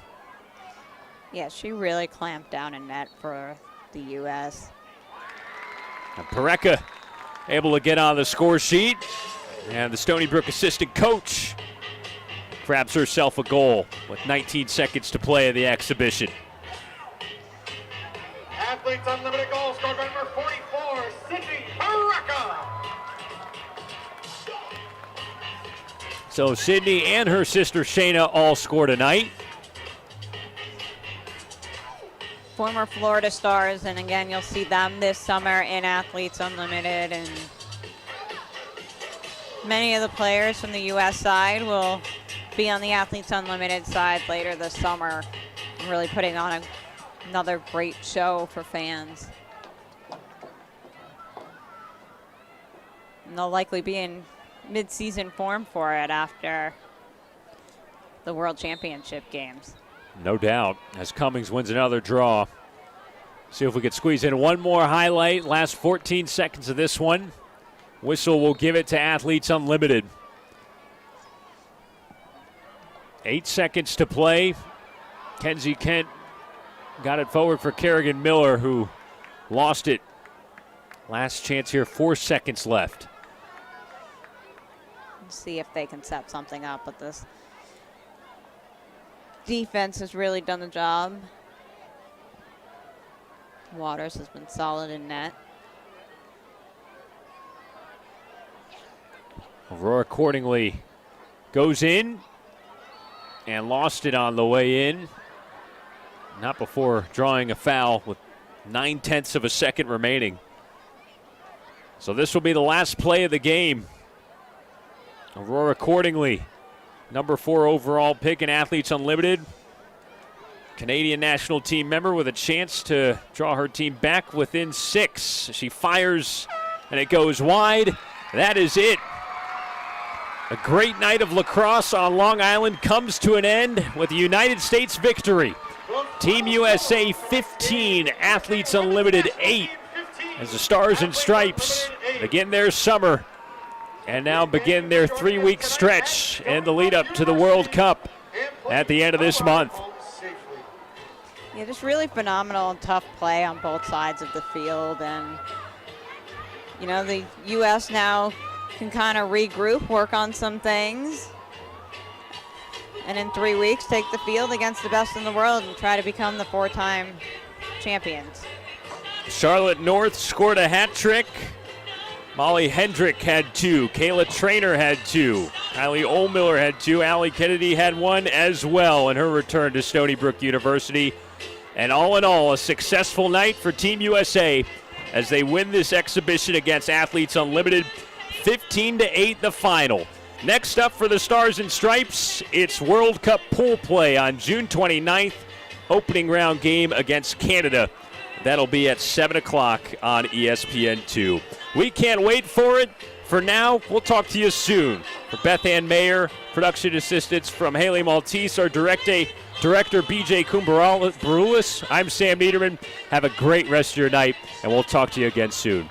Yeah, she really clamped down in net for the U.S. And Pareca able to get on the score sheet. And the Stony Brook assistant coach grabs herself a goal with 19 seconds to play in the exhibition. Athletes Unlimited goal scored by number 44, Sydney Pareca. So Sydney and her sister Shayna all score tonight. Former Florida Stars, and again, you'll see them this summer in Athletes Unlimited, and many of the players from the U.S. side will be on the Athletes Unlimited side later this summer, really putting on another great show for fans. And they'll likely be in mid-season form for it after the World Championship games. No doubt, as Cummings wins another draw. See if we could squeeze in one more highlight. Last 14 seconds of this one. Whistle will give it to Athletes Unlimited. 8 seconds to play. Kenzie Kent got it forward for Kerrigan Miller, who lost it. Last chance here, 4 seconds left. Let's see if they can set something up, but this defense has really done the job. Waters has been solid in net. Aurora accordingly goes in and lost it on the way in. Not before drawing a foul with 9/10 of a second remaining. So this will be the last play of the game. Aurora accordingly, number 4 overall pick in Athletes Unlimited. Canadian national team member with a chance to draw her team back within 6. She fires and it goes wide. That is it. A great night of lacrosse on Long Island comes to an end with a United States victory. Team USA 15, Athletes Unlimited 8, as the Stars and Stripes begin their summer and now begin their 3-week stretch and the lead up to the World Cup at the end of this month. Yeah, just really phenomenal and tough play on both sides of the field. And, you know, the U.S. now can kind of regroup, work on some things, and in 3 weeks take the field against the best in the world and try to become the 4-time champions. Charlotte North scored a hat trick. Molly Hendrick had 2. Kayla Traynor had 2. Kylie Ohlmiller had 2. Allie Kennedy had 1 as well in her return to Stony Brook University. And all in all, a successful night for Team USA as they win this exhibition against Athletes Unlimited, 15-8 the final. Next up for the Stars and Stripes, it's World Cup pool play on June 29th, opening round game against Canada. That'll be at 7 o'clock on ESPN2. We can't wait for it. For now, we'll talk to you soon. For Beth Ann Mayer, production assistance from Haley Maltese, our director BJ Kumbarulis, I'm Sam Niederman. Have a great rest of your night, and we'll talk to you again soon.